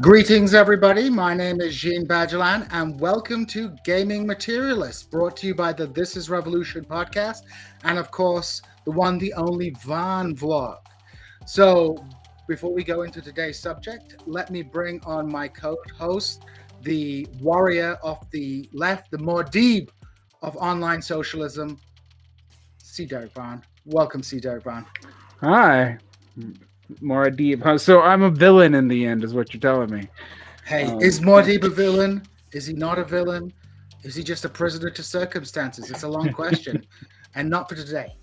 Greetings, everybody. My name is Djene Bajalan, and welcome to Gaming Materialists, brought to you by the This Is Revolution podcast, and of course, the one, the only VarnVlog. So, before we go into today's subject, let me bring on my co-host, the warrior of the left, the Muad'Dib of online socialism, C. Derek Varn. Welcome, C. Derek Varn. Hi. Muad'Dib. So I'm a villain in the end, is what you're telling me. Hey, is Muad'Dib a villain? Is he not a villain? Is he just a prisoner to circumstances? It's a long question, and not for today.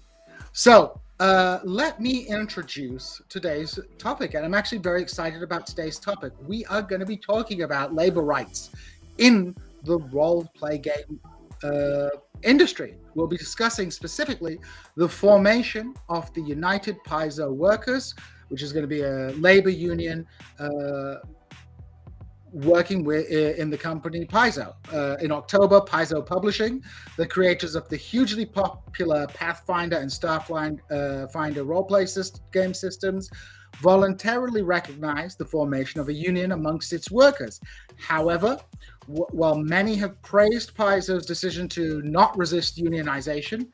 So, let me introduce today's topic, and I'm actually very excited about today's topic. We are going to be talking about labor rights in the role-play game industry. We'll be discussing specifically the formation of the United Paizo Workers, which is going to be a labor union working in the company Paizo. In October, Paizo Publishing, the creators of the hugely popular Pathfinder and Starfinder roleplay game systems, voluntarily recognized the formation of a union amongst its workers. However, while many have praised Paizo's decision to not resist unionization,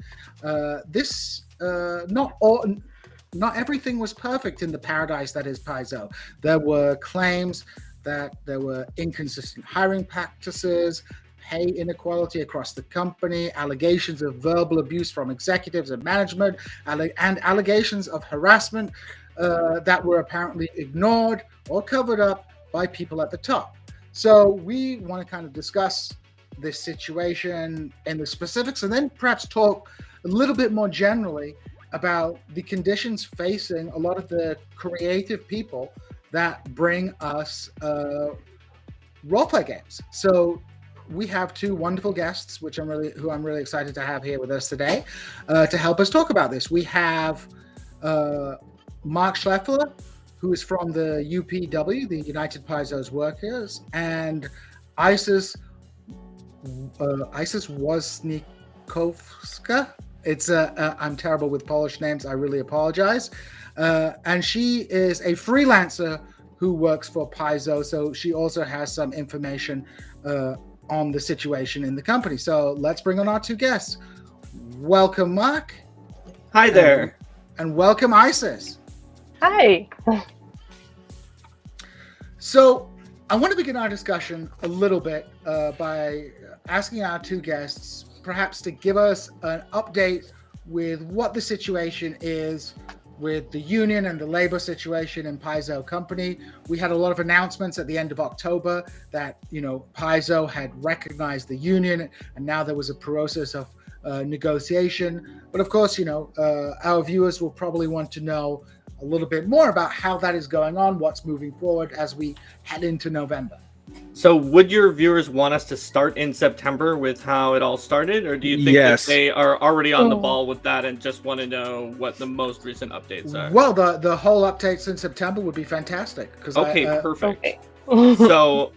not everything was perfect in the paradise that is Paizo. There were claims that there were inconsistent hiring practices, pay inequality across the company, allegations of verbal abuse from executives and management, and allegations of harassment that were apparently ignored or covered up by people at the top. So we want to kind of discuss this situation and the specifics, and then perhaps talk a little bit more generally about the conditions facing a lot of the creative people that bring us roleplay games. So we have two wonderful guests, who I'm really excited to have here with us today to help us talk about this. We have Mark Scheffler, who is from the UPW, the United Paizo Workers, and Isis Wozniakowska. I'm terrible with Polish names. I really apologize. And she is a freelancer who works for Paizo, so she also has some information on the situation in the company. So let's bring on our two guests. Welcome, Mark. Hi there. And welcome, Isis. Hi. So I want to begin our discussion a little bit by asking our two guests perhaps to give us an update with what the situation is with the union and the labor situation in Paizo company. We had a lot of announcements at the end of October that, Paizo had recognized the union, and now there was a process of negotiation. But of course, our viewers will probably want to know a little bit more about how that is going on, what's moving forward as we head into November. So would your viewers want us to start in September with how it all started? Or do you think that they are already on the ball with that and just want to know what the most recent updates are? Well, the whole updates in September would be fantastic. Perfect. Okay. So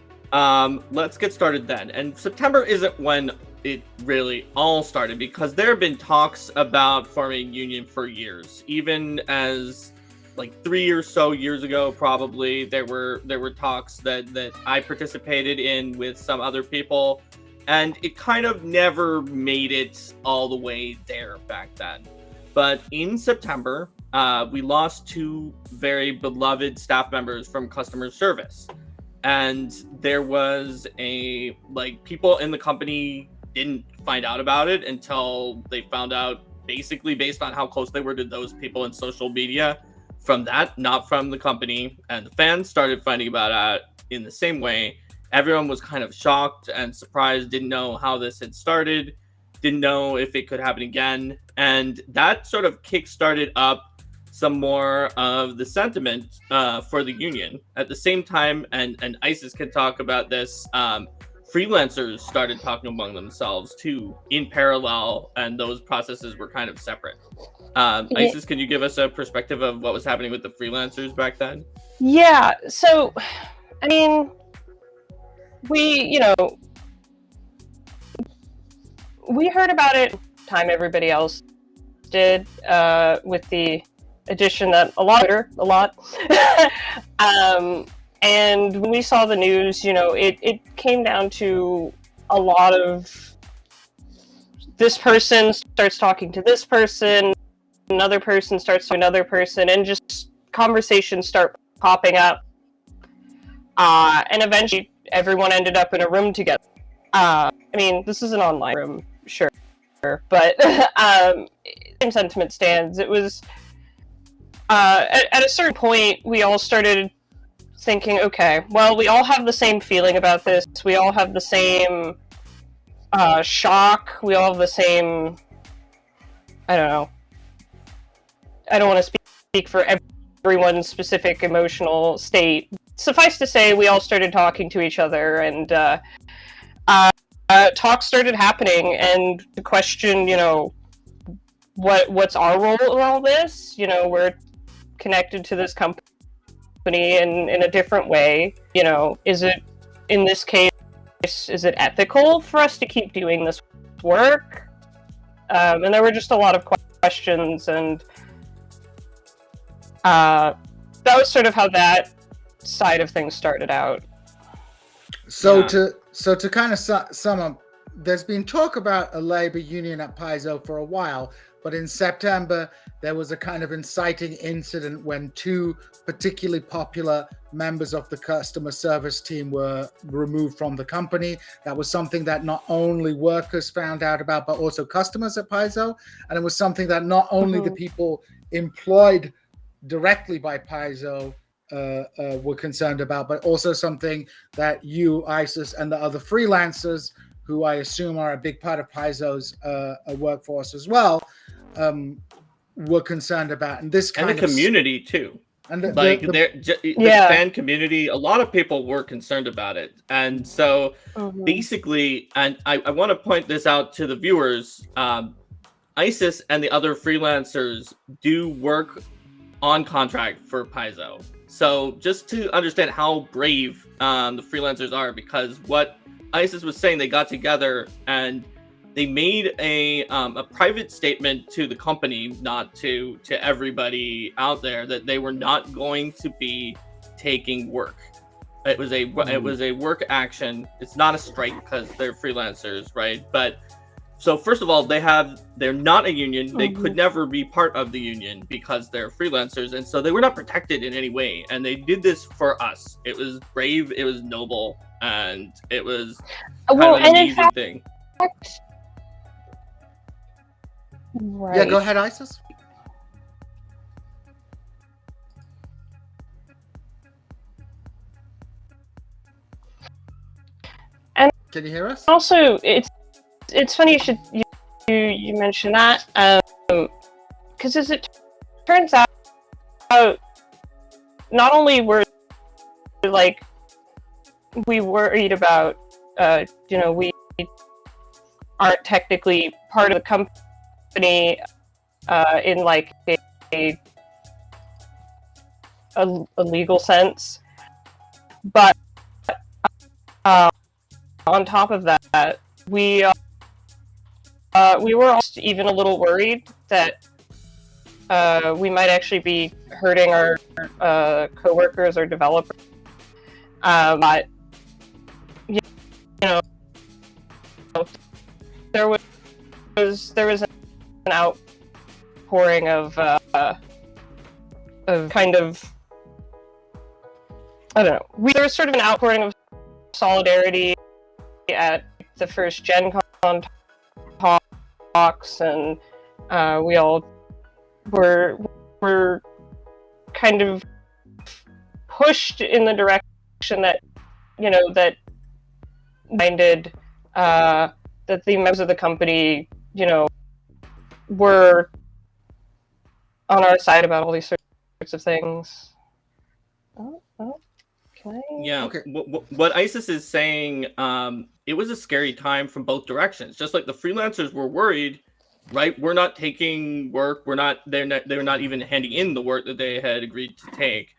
let's get started then. And September isn't when it really all started, because there have been talks about forming a union for years. Even as like 3 or so years ago, probably there were talks that I participated in with some other people, and it kind of never made it all the way there back then. But in September, we lost two very beloved staff members from customer service, and there was people in the company didn't find out about it until they found out, basically based on how close they were to those people in social media. From that, not from the company, and the fans started finding about it in the same way. Everyone was kind of shocked and surprised, didn't know how this had started, didn't know if it could happen again, and that sort of kick-started up some more of the sentiment for the union. At the same time, and Isis can talk about this, freelancers started talking among themselves too in parallel, and those processes were kind of separate. Isis, can you give us a perspective of what was happening with the freelancers back then? Yeah, so, I mean, we heard about it time everybody else did, with the addition that a lot And when we saw the news, it came down to a lot of this person starts talking to this person, another person starts to another person, and just conversations start popping up. And eventually, everyone ended up in a room together. I mean, this is an online room, sure, but same sentiment stands. It was at a certain point, we all started thinking, okay, well, we all have the same feeling about this. We all have the same shock. We all have the same, I don't know. I don't want to speak for everyone's specific emotional state. Suffice to say, we all started talking to each other, and talks started happening, and the question, what's our role in all this? We're connected to this company in a different way. Is it, in this case, is it ethical for us to keep doing this work? And there were just a lot of questions, and that was sort of how that side of things started out. So to kind of sum up, there's been talk about a labor union at Paizo for a while, but in September there was a kind of inciting incident when two particularly popular members of the customer service team were removed from the company. That was something that not only workers found out about, but also customers at Paizo. And it was something that not only the people employed directly by Paizo were concerned about, but also something that you, Isis, and the other freelancers, who I assume are a big part of Paizo's workforce as well, were concerned about. And this kind and the community too. And the fan community, a lot of people were concerned about it. And so basically, and I want to point this out to the viewers, Isis and the other freelancers do work on contract for Paizo. So just to understand how brave the freelancers are, because what Isis was saying, they got together and they made a private statement to the company, not to everybody out there, that they were not going to be taking work. It was a work action. It's not a strike because they're freelancers, right? But so first of all, they're not a union. They could never be part of the union because they're freelancers, and so they were not protected in any way. And they did this for us. It was brave. It was noble, and it was kind of an amazing thing. Right. Yeah, go ahead, Isis. And can you hear us? Also, it's funny you mention that, because as it turns out, not only were we worried about we aren't technically part of the company in like a legal sense, but on top of that, we were also even a little worried that we might actually be hurting our coworkers or developers. But there was an outpouring of kind of, I don't know. There was sort of an outpouring of solidarity at the first GenCon talks, and we all were kind of pushed in the direction that that minded that the members of the company were on our side about all these sorts of things. Okay. Yeah. Okay. What Isis is saying, it was a scary time from both directions. Just like the freelancers were worried, right? We're not taking work. They're not even handing in the work that they had agreed to take,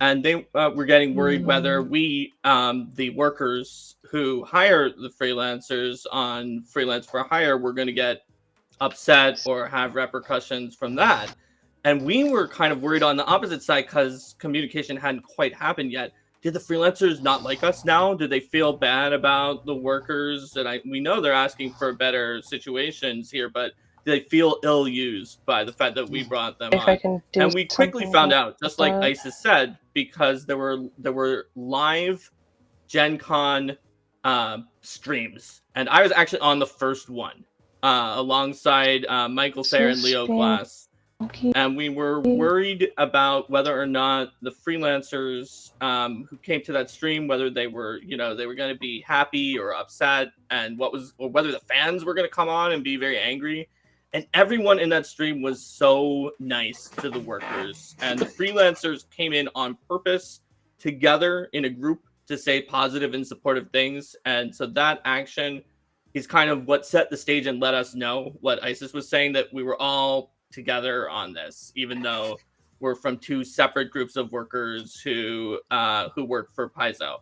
and they were getting worried whether we, the workers who hire the freelancers on freelance for hire, were going to get upset or have repercussions from that. And we were kind of worried on the opposite side because communication hadn't quite happened yet. did the freelancers not like us now? Do they feel bad about the workers? And we know they're asking for better situations here, but do they feel ill-used by the fact that we brought them If on? I can do And we quickly something found about out, just like that. Isis said, because there were live GenCon streams, and I was actually on the first one alongside Michael Thayer and Leo Glass. And we were worried about whether or not the freelancers who came to that stream, whether they were going to be happy or upset, and or whether the fans were going to come on and be very angry. And everyone in that stream was so nice to the workers, and the freelancers came in on purpose together in a group to say positive and supportive things. And so that action is kind of what set the stage and let us know what Isis was saying, that we were all together on this, even though we're from two separate groups of workers who work for Paizo.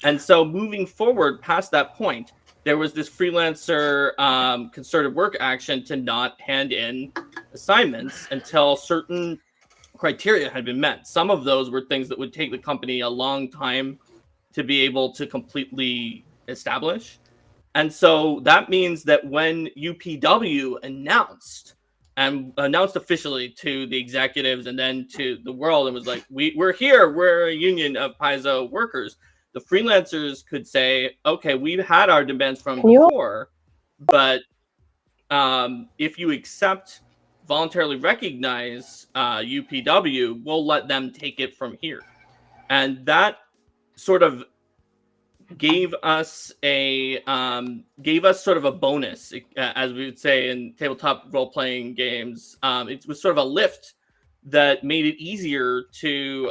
And so moving forward past that point, there was this freelancer concerted work action to not hand in assignments until certain criteria had been met. Some of those were things that would take the company a long time to be able to completely establish. And so that means that when UPW announced officially to the executives and then to the world and was like, we're here, we're a union of Paizo workers, the freelancers could say, okay, we've had our demands from before, but if you voluntarily recognize UPW, we'll let them take it from here. And that sort of gave us sort of a bonus, as we would say in tabletop role-playing games. It was sort of a lift that made it easier to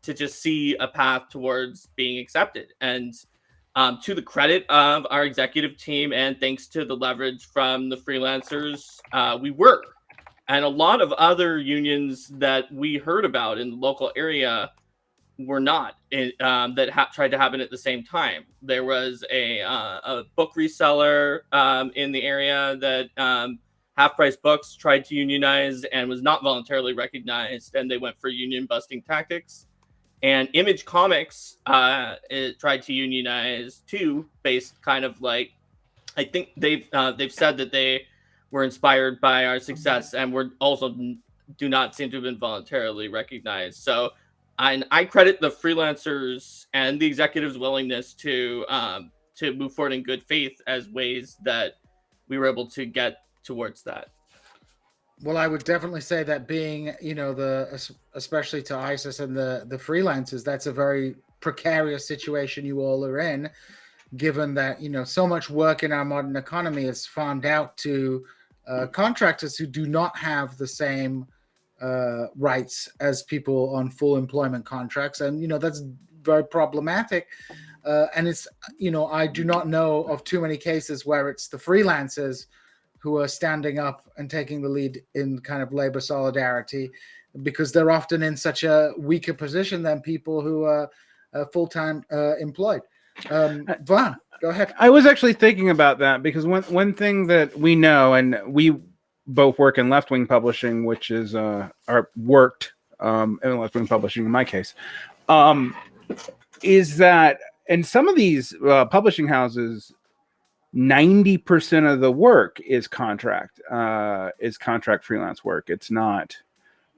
just see a path towards being accepted. And to the credit of our executive team, and thanks to the leverage from the freelancers, we were. And a lot of other unions that we heard about in the local area were not tried to happen at the same time. There was a book reseller in the area that Half Price Books tried to unionize and was not voluntarily recognized, and they went for union busting tactics. And Image Comics tried to unionize too, based kind of like, I think they've said that they were inspired by our success and were also do not seem to have been voluntarily recognized. So I credit the freelancers and the executives' willingness to move forward in good faith as ways that we were able to get towards that. Well, I would definitely say that being, especially to ISIS and the freelancers, that's a very precarious situation you all are in, given that, so much work in our modern economy is farmed out to contractors who do not have the same rights as people on full employment contracts. And, that's very problematic. And it's, I do not know of too many cases where it's the freelancers who are standing up and taking the lead in kind of labor solidarity, because they're often in such a weaker position than people who are full-time employed. Varn, go ahead. I was actually thinking about that, because one thing that we know, and we both work in left-wing publishing, which is worked in left-wing publishing in my case, is that in some of these publishing houses, 90% of the work is contract freelance work. It's not,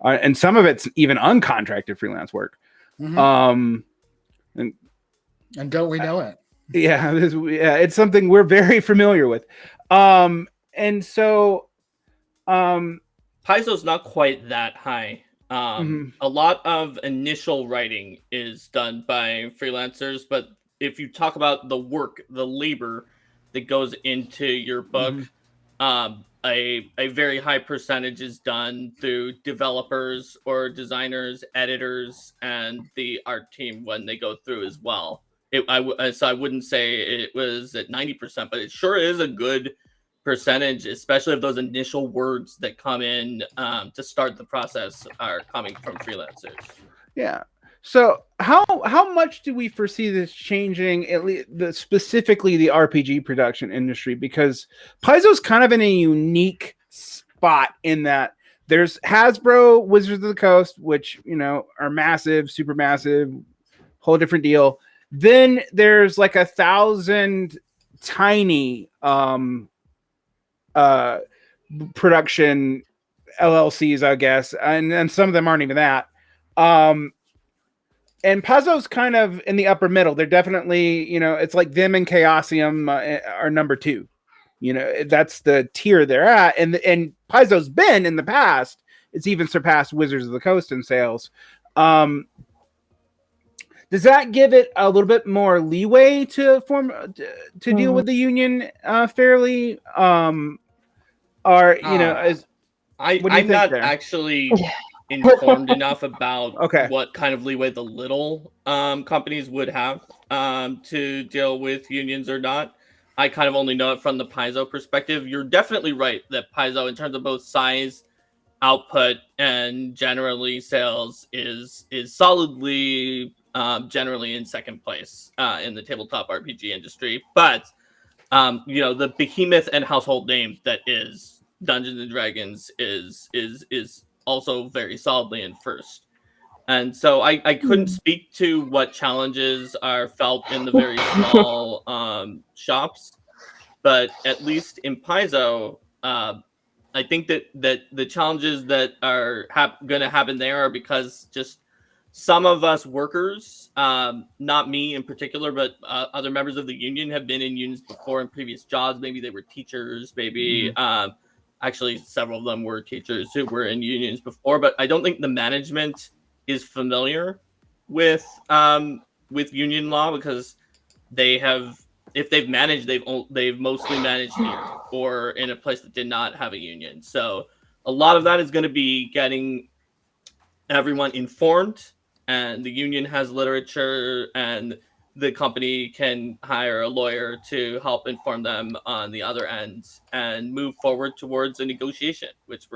and some of it's even uncontracted freelance work. Mm-hmm. And don't we know it? Yeah, it's something we're very familiar with. And so, Paizo's not quite that high. A lot of initial writing is done by freelancers, but if you talk about the work, the labor that goes into your book, a very high percentage is done through developers or designers, editors, and the art team when they go through as well. So I wouldn't say it was at 90%, but it sure is a good percentage, especially if those initial words that come in to start the process are coming from freelancers. Yeah. So how much do we foresee this changing, at least specifically the RPG production industry? Because Paizo's kind of in a unique spot in that there's Hasbro, Wizards of the Coast, which, are massive, super massive, whole different deal. Then there's like 1,000 tiny production LLCs, I guess, and some of them aren't even that. And Paizo's kind of in the upper middle. They're definitely, it's like them and Chaosium are number 2. That's the tier they're at. And Paizo's been in the past, it's even surpassed Wizards of the Coast in sales. Does that give it a little bit more leeway to deal with the union fairly? I'm not actually informed enough about what kind of leeway the little companies would have to deal with unions or not. I kind of only know it from the Paizo perspective. You're definitely right that Paizo, in terms of both size, output, and generally sales, is solidly generally in second place in the tabletop RPG industry. But the behemoth and household name that is Dungeons and Dragons is also very solidly in first. And so I couldn't speak to what challenges are felt in the very small shops, but at least in Paizo, I think that the challenges that are going to happen there are because just some of us workers, not me in particular, but other members of the union have been in unions before in previous jobs. Maybe they were teachers, maybe actually several of them were teachers who were in unions before, but I don't think the management is familiar with union law, because if they've managed, they've mostly managed here or in a place that did not have a union. So a lot of that is going to be getting everyone informed, and the union has literature, and the company can hire a lawyer to help inform them on the other end and move forward towards a negotiation, which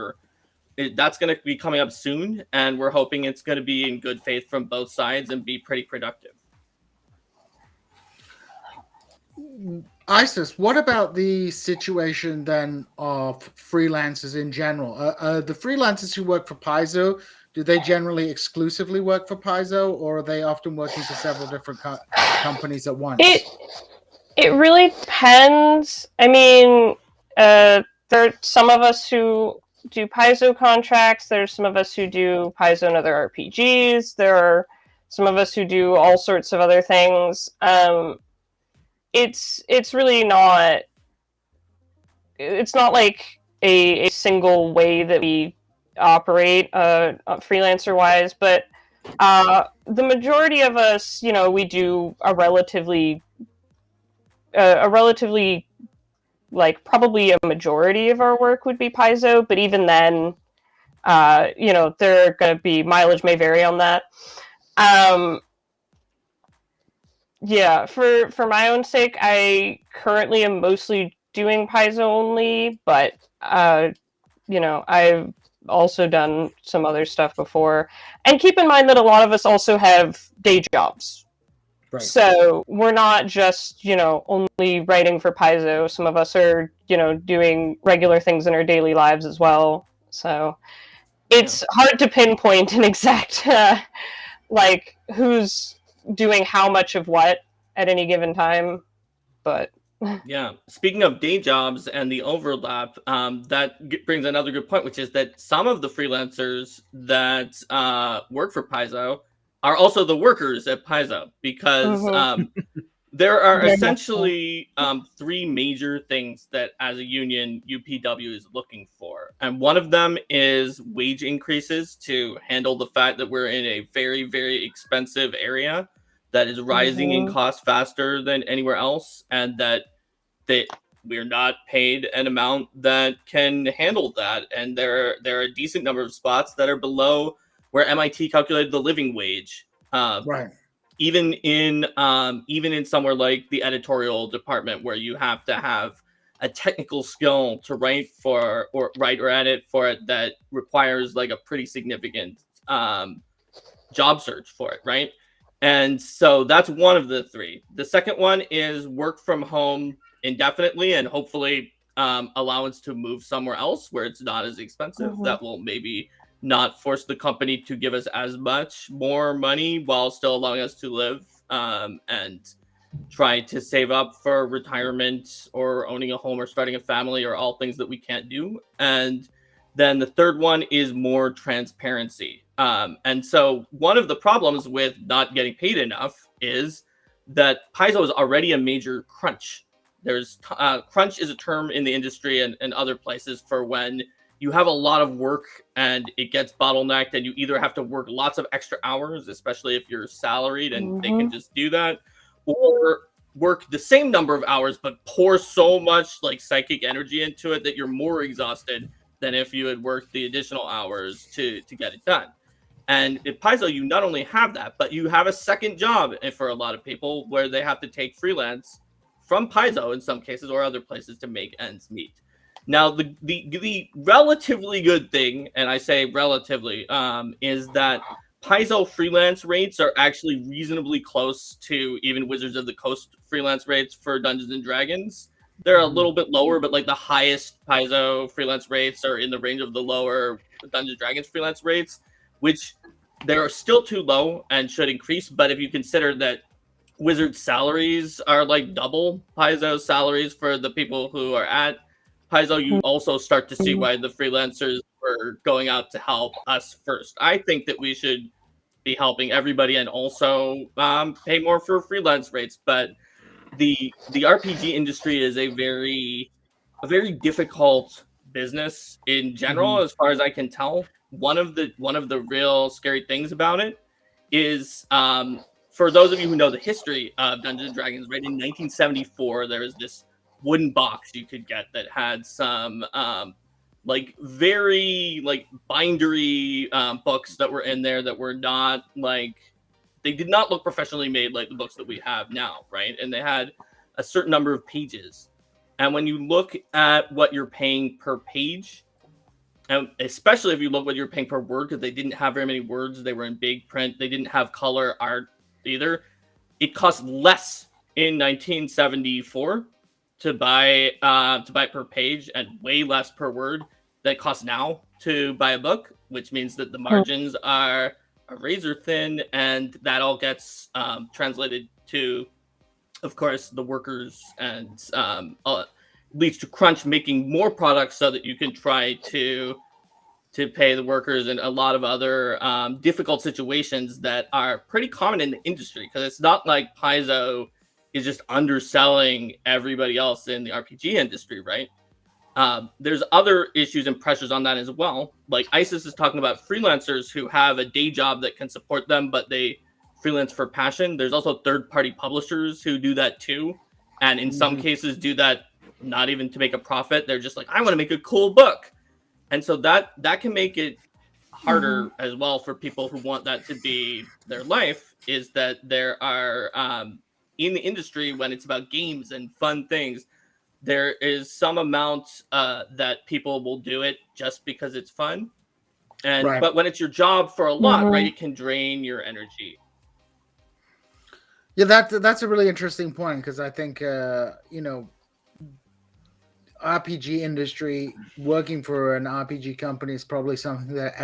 that's going to be coming up soon, and we're hoping it's going to be in good faith from both sides and be pretty productive. Isis, what about the situation then of freelancers in general? The freelancers who work for Paizo, do they generally exclusively work for Paizo, or are they often working for several different companies at once? It really depends. I mean, there are some of us who do Paizo contracts. There's some of us who do Paizo and other RPGs. There are some of us who do all sorts of other things. It's really not. It's not like a single way that we operate freelancer wise, but the majority of us, we do a relatively like probably a majority of our work would be Paizo, but even then, there are going to be mileage may vary on that. Yeah, for my own sake, I currently am mostly doing Paizo only, but I've also done some other stuff before. And keep in mind that a lot of us also have day jobs. Right. So we're not just, only writing for Paizo. Some of us are, doing regular things in our daily lives as well. So it's hard to pinpoint an exact, who's doing how much of what at any given time. But yeah, speaking of day jobs and the overlap, that brings another good point, which is that some of the freelancers that work for Paizo are also the workers at Paizo, because there are essentially 3 major things that as a union UPW is looking for. And one of them is wage increases to handle the fact that we're in a very, very expensive area that is rising in cost faster than anywhere else, and that we're not paid an amount that can handle that. And there are a decent number of spots that are below where MIT calculated the living wage. Right. Even in somewhere like the editorial department, where you have to have a technical skill to write or edit for it, that requires like a pretty significant job search for it, right? And so that's one of the 3. The second one is work from home indefinitely, and hopefully allowance to move somewhere else where it's not as expensive. That will maybe not force the company to give us as much more money while still allowing us to live, and try to save up for retirement or owning a home or starting a family, or all things that we can't do. And then the third one is more transparency. And so one of the problems with not getting paid enough is that Paizo is already a major crunch. There's crunch is a term in the industry and other places for when you have a lot of work and it gets bottlenecked, and you either have to work lots of extra hours, especially if you're salaried and they can just do that, or work the same number of hours but pour so much like psychic energy into it that you're more exhausted than if you had worked the additional hours to get it done. And at Paizo, you not only have that, but you have a second job for a lot of people where they have to take freelance from Paizo in some cases or other places to make ends meet. Now, the relatively good thing, and I say relatively, is that Paizo freelance rates are actually reasonably close to even Wizards of the Coast freelance rates for Dungeons and Dragons. They're a little bit lower, but like the highest Paizo freelance rates are in the range of the lower Dungeons and Dragons freelance rates, which they're still too low and should increase. But if you consider that Wizards salaries are like double Paizo's salaries for the people who are at Paizo, you also start to see why the freelancers were going out to help us first. I think that we should be helping everybody and also pay more for freelance rates. But the RPG industry is a very difficult business in general, as far as I can tell. One of the real scary things about it is, for those of you who know the history of Dungeons and Dragons, right, in 1974 there was this wooden box you could get that had some like very like bindery books that were in there that were not like, they did not look professionally made like the books that we have now, right? And they had a certain number of pages. And when you look at what you're paying per page, and especially if you look what you're paying per word, because they didn't have very many words, they were in big print, they didn't have color art either. It cost less in 1974 to buy per page, and way less per word than it costs now to buy a book, which means that the margins are razor thin, and that all gets translated to, of course, the workers, and leads to crunch, making more products so that you can try to pay the workers, and a lot of other difficult situations that are pretty common in the industry, because it's not like Paizo is just underselling everybody else in the RPG industry, right? There's other issues and pressures on that as well. Like ISIS is talking about freelancers who have a day job that can support them, but they freelance for passion. There's also third-party publishers who do that too, and in some cases do that not even to make a profit. They're just like, I want to make a cool book. And so that can make it harder as well for people who want that to be their life, is that there are, in the industry, when it's about games and fun things, there is some amount that people will do it just because it's fun. And Right. But when it's your job for a lot, right, it can drain your energy. Yeah, that's a really interesting point, because I think RPG industry, working for an RPG company is probably something that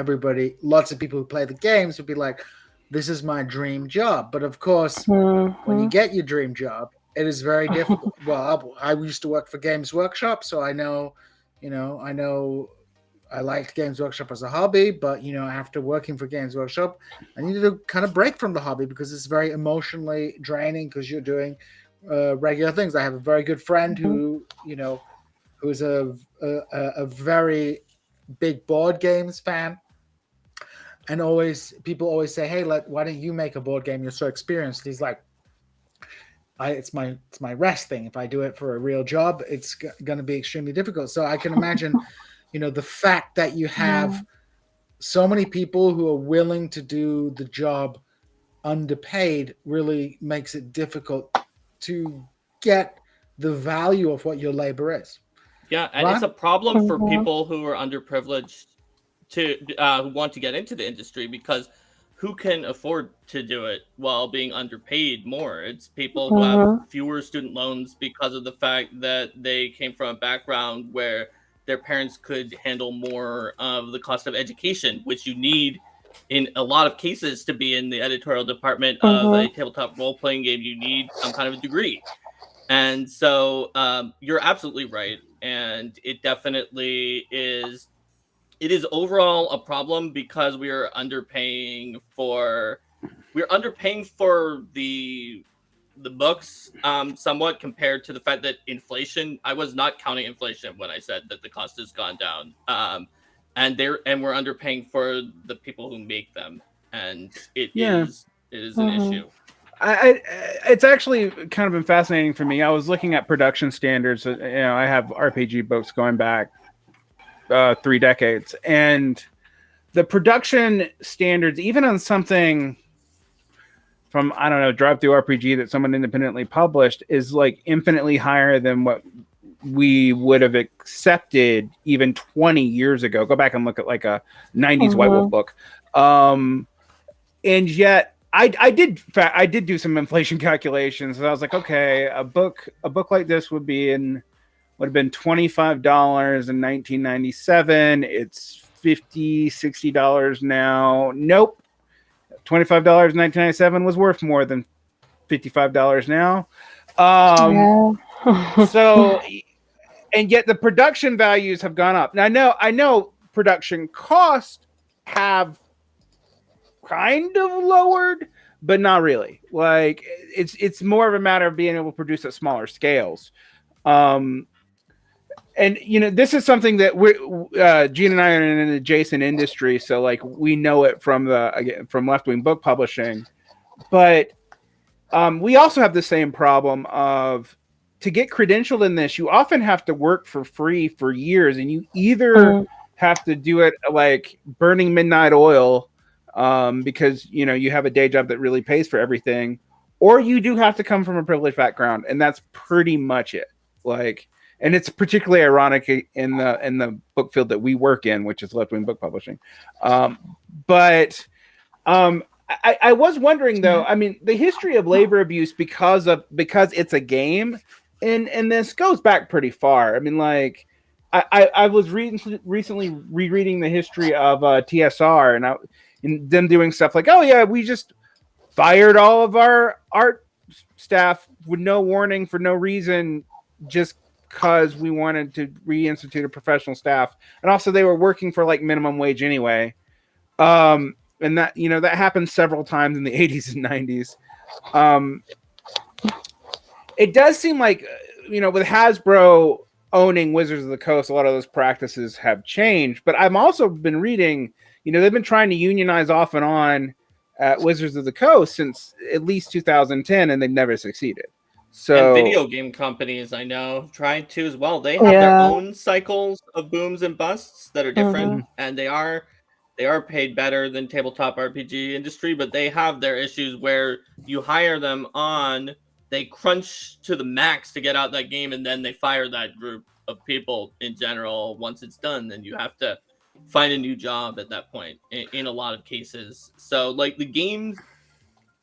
lots of people who play the games would be like, this is my dream job. But of course, when you get your dream job, it is very difficult. Well, I used to work for Games Workshop, so I know I liked Games Workshop as a hobby, but after working for Games Workshop, I needed to kind of break from the hobby, because it's very emotionally draining, because you're doing regular things. I have a very good friend who's a very big board games fan, and people always say, hey, why don't you make a board game? You're so experienced. And he's like, it's my rest thing. If I do it for a real job, it's going to be extremely difficult. So I can imagine the fact that you have so many people who are willing to do the job underpaid really makes it difficult to get the value of what your labor is. Yeah, and it's a problem for people who are underprivileged who want to get into the industry, because who can afford to do it while being underpaid more? It's people who have fewer student loans because of the fact that they came from a background where their parents could handle more of the cost of education, which you need in a lot of cases to be in the editorial department of a tabletop role-playing game. You need some kind of a degree. And so you're absolutely right. And it definitely is. It is overall a problem because we are underpaying for the books somewhat compared to the fact that inflation. I was not counting inflation when I said that the cost has gone down. And we're underpaying for the people who make them, and it is an issue. It's actually kind of been fascinating for me. I was looking at production standards. I have RPG books going back 3 decades, and the production standards, even on something from, I don't know, Drive Through RPG that someone independently published, is like infinitely higher than what we would have accepted even 20 years ago. Go back and look at like a 90s White Wolf book. And yet I did do some inflation calculations, and I was like, okay, a book like this would have been $25 in 1997. It's $50-$60 now. Nope. $25 in 1997 was worth more than $55 now. So, and yet the production values have gone up. Now, I know production costs have kind of lowered, but not really. Like it's more of a matter of being able to produce at smaller scales. And this is something that Djene and I are in an adjacent industry, so like we know it from Left Wing Book Publishing, but we also have the same problem of, to get credentialed in this, you often have to work for free for years, and you either have to do it like burning midnight oil because you have a day job that really pays for everything, or you do have to come from a privileged background, and that's pretty much it. Like, and it's particularly ironic in the book field that we work in, which is left-wing book publishing. I was wondering though, I mean, the history of labor abuse because it's a game, and this goes back pretty far. I mean, like I was recently rereading the history of TSR, and them doing stuff like, oh yeah, we just fired all of our art staff with no warning for no reason, just because we wanted to reinstitute a professional staff, and also they were working for like minimum wage anyway. And that that happened several times in the 80s and 90s. It does seem like with Hasbro owning Wizards of the Coast, a lot of those practices have changed. But I've also been reading, they've been trying to unionize off and on at Wizards of the Coast since at least 2010, and they've never succeeded. So, and video game companies, I know, tried to as well. They have their own cycles of booms and busts that are different, and they are paid better than tabletop RPG industry, but they have their issues where you hire them on, they crunch to the max to get out that game, and then they fire that group of people in general. Once it's done, then you have to find a new job at that point in a lot of cases. So like the games,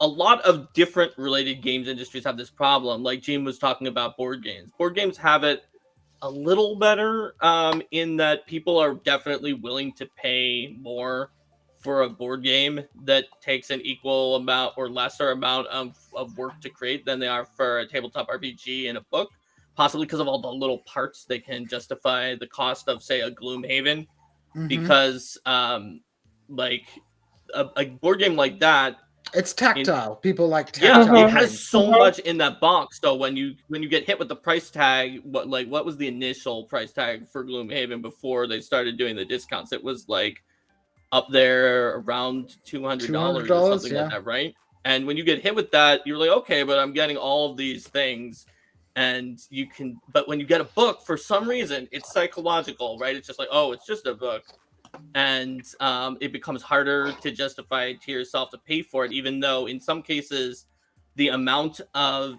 a lot of different related games industries have this problem. Like Djene was talking about board games. Board games have it a little better in that people are definitely willing to pay more for a board game that takes an equal amount or lesser amount of work to create than they are for a tabletop RPG in a book, possibly because of all the little parts. They can justify the cost of, say, a Gloomhaven, because like a board game like that, it's tactile. People like tactile. Yeah, it has so much in that box. So when you get hit with the price tag, what was the initial price tag for Gloomhaven before they started doing the discounts? It was like up there around $200 or something like that, right? And when you get hit with that, you're like, okay, but I'm getting all of these things, and but when you get a book, for some reason, it's psychological, right? It's just like, oh, it's just a book. And it becomes harder to justify to yourself to pay for it, even though in some cases the amount of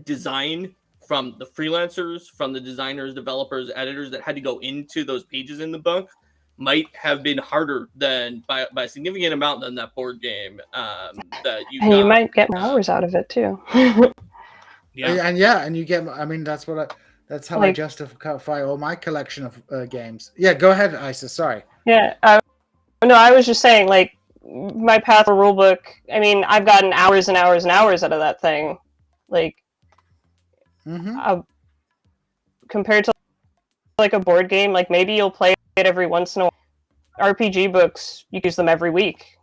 design from the freelancers, from the designers, developers, editors that had to go into those pages in the book might have been harder than by a significant amount than that board game that you and got. You might get more hours out of it too. And you get, I mean, that's what That's how I justify all my collection of games. Yeah, go ahead, Isa. Sorry. Yeah. No, I was just saying, like, my Path for Rulebook, I mean, I've gotten hours and hours and hours out of that thing. Like, compared to, like, a board game, like, maybe you'll play it every once in a while. RPG books, you use them every week.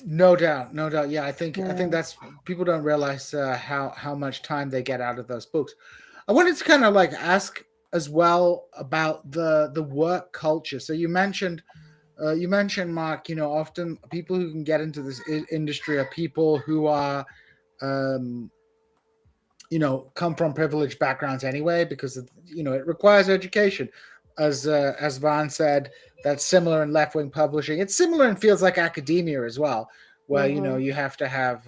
No doubt. Yeah, I think that's, people don't realize how much time they get out of those books. I wanted to kind of like ask as well about the work culture. So you mentioned Mark, often people who can get into this industry are people who are come from privileged backgrounds anyway, because it requires education. As Varn said, that's similar in left-wing publishing. It's similar in fields like academia as well, where you have to have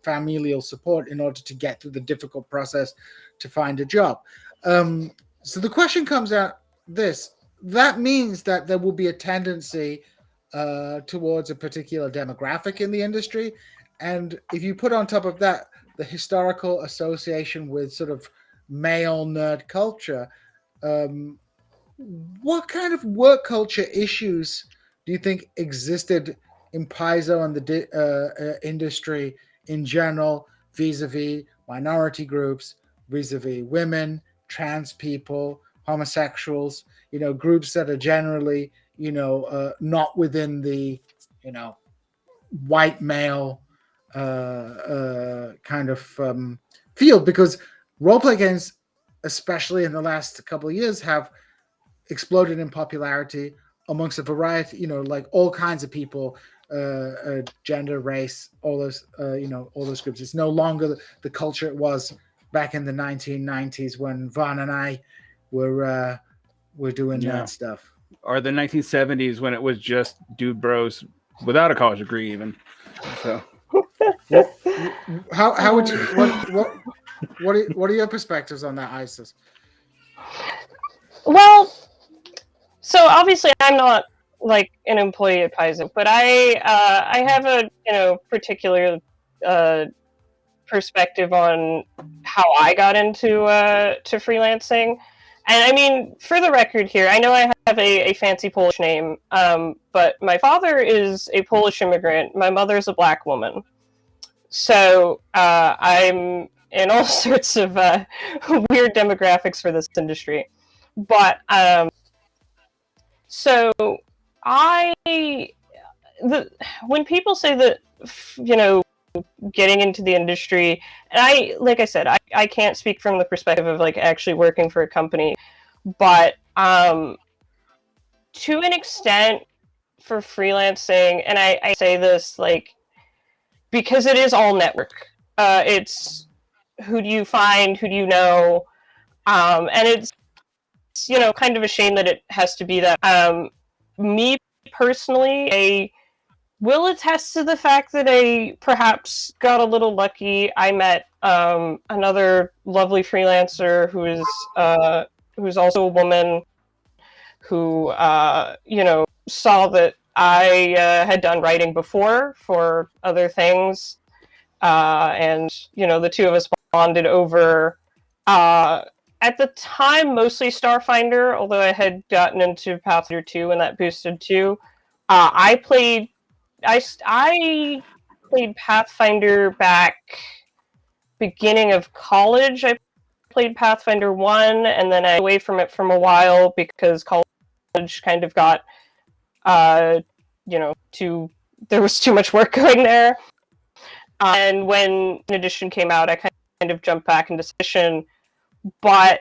familial support in order to get through the difficult process to find a job. So the question comes out this: that means that there will be a tendency towards a particular demographic in the industry, and if you put on top of that the historical association with sort of male nerd culture. What kind of work culture issues do you think existed in Paizo and the industry in general, vis-a-vis minority groups, vis-a-vis women, trans people, homosexuals, groups that are generally, not within the, white male kind of field? Because roleplay games, especially in the last couple of years, have exploded in popularity amongst a variety, like all kinds of people, gender, race, all those, all those groups. It's no longer the culture it was back in the 1990s when Varn and I were doing that stuff. Or the 1970s when it was just dude bros without a college degree, even. So, how would you what are your perspectives on that, Isis? Well, so obviously I'm not like an employee at Paizo, but I have a particular perspective on how I got into to freelancing. And I mean, for the record here, I know I have a fancy Polish name, but my father is a Polish immigrant. My mother's a Black woman. So I'm in all sorts of weird demographics for this industry. But so when people say that, getting into the industry, and like I said, I can't speak from the perspective of like actually working for a company, but to an extent for freelancing, and I say this like because it is all network. It's who do you find, who do you know, and it's kind of a shame that it has to be that. Me personally, I will attest to the fact that I perhaps got a little lucky. I met another lovely freelancer who's also a woman who saw that I had done writing before for other things, and the two of us bonded over at the time mostly Starfinder, although I had gotten into Pathfinder 2 and that boosted too. I played Pathfinder back beginning of college. I played Pathfinder 1, and then I away from it from a while because college kind of got, there was too much work going there. And when an edition came out, I kind of jumped back into session. But,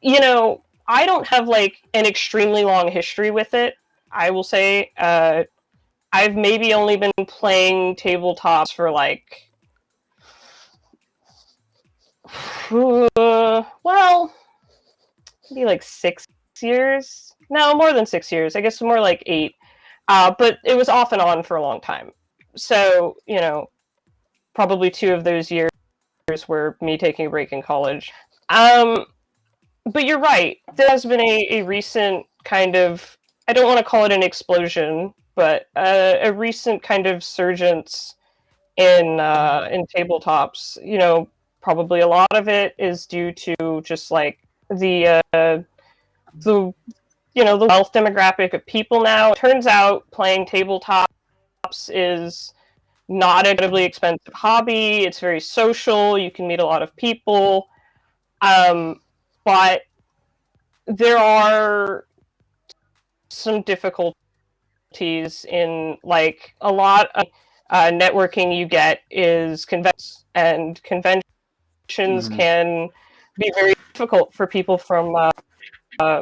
I don't have like an extremely long history with it. I will say, I've maybe only been playing tabletops for like, maybe like 6 years. No, more than 6 years. I guess more like 8. But it was off and on for a long time. So, probably 2 of those years were me taking a break in college. But you're right. There has been a recent kind of, I don't want to call it an explosion, but a recent kind of surgence in tabletops. You know, probably a lot of it is due to just like the the wealth demographic of people now. It turns out playing tabletops is not an incredibly expensive hobby. It's very social. You can meet a lot of people. But there are some difficulties in, like, a lot of networking you get is conventions, and conventions can be very difficult for people from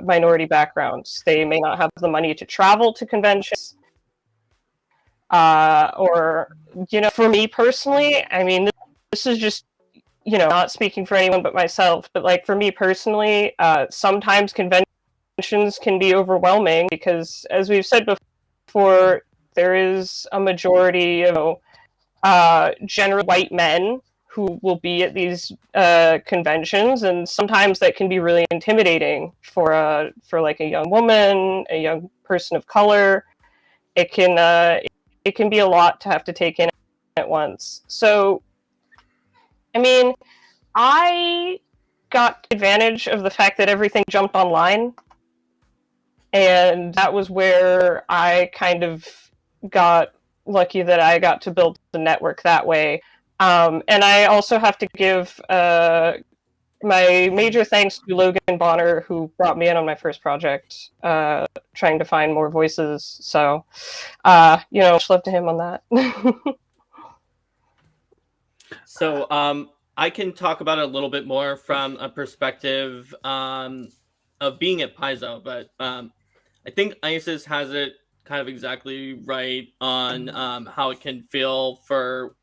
minority backgrounds. They may not have the money to travel to conventions. Or, you know, for me personally, I mean, this is just, you know, not speaking for anyone but myself, but like for me personally, sometimes conventions can be overwhelming because, as we've said before, there is a majority of generally white men who will be at these conventions, and sometimes that can be really intimidating for like a young woman, a young person of color. It can be a lot to have to take in at once. So, I mean, I got advantage of the fact that everything jumped online, and that was where I kind of got lucky that I got to build the network that way. And I also have to give my major thanks to Logan Bonner, who brought me in on my first project, trying to find more voices. So, you know, much love to him on that. So, I can talk about it a little bit more from a perspective of being at Paizo, but I think ISIS has it kind of exactly right on how it can feel for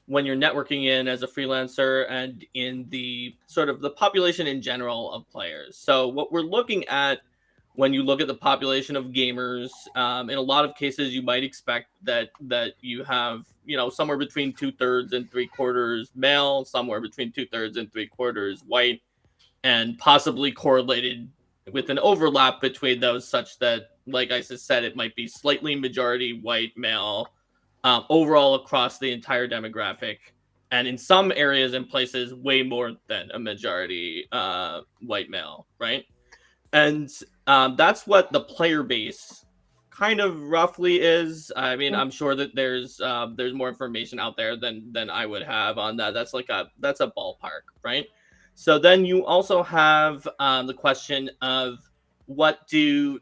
when you're networking in as a freelancer and in the sort of the population in general of players. So what we're looking at when you look at the population of gamers, in a lot of cases, you might expect that you have, you know, somewhere between 2/3 and 3/4 male, somewhere between 2/3 and 3/4 white, and possibly correlated with an overlap between those, such that, like I just said, it might be slightly majority white male overall across the entire demographic, and in some areas and places, way more than a majority white male, right? And that's what the player base kind of roughly is. I mean, I'm sure that there's more information out there than I would have on that. That's a ballpark, right? So then you also have the question of, what do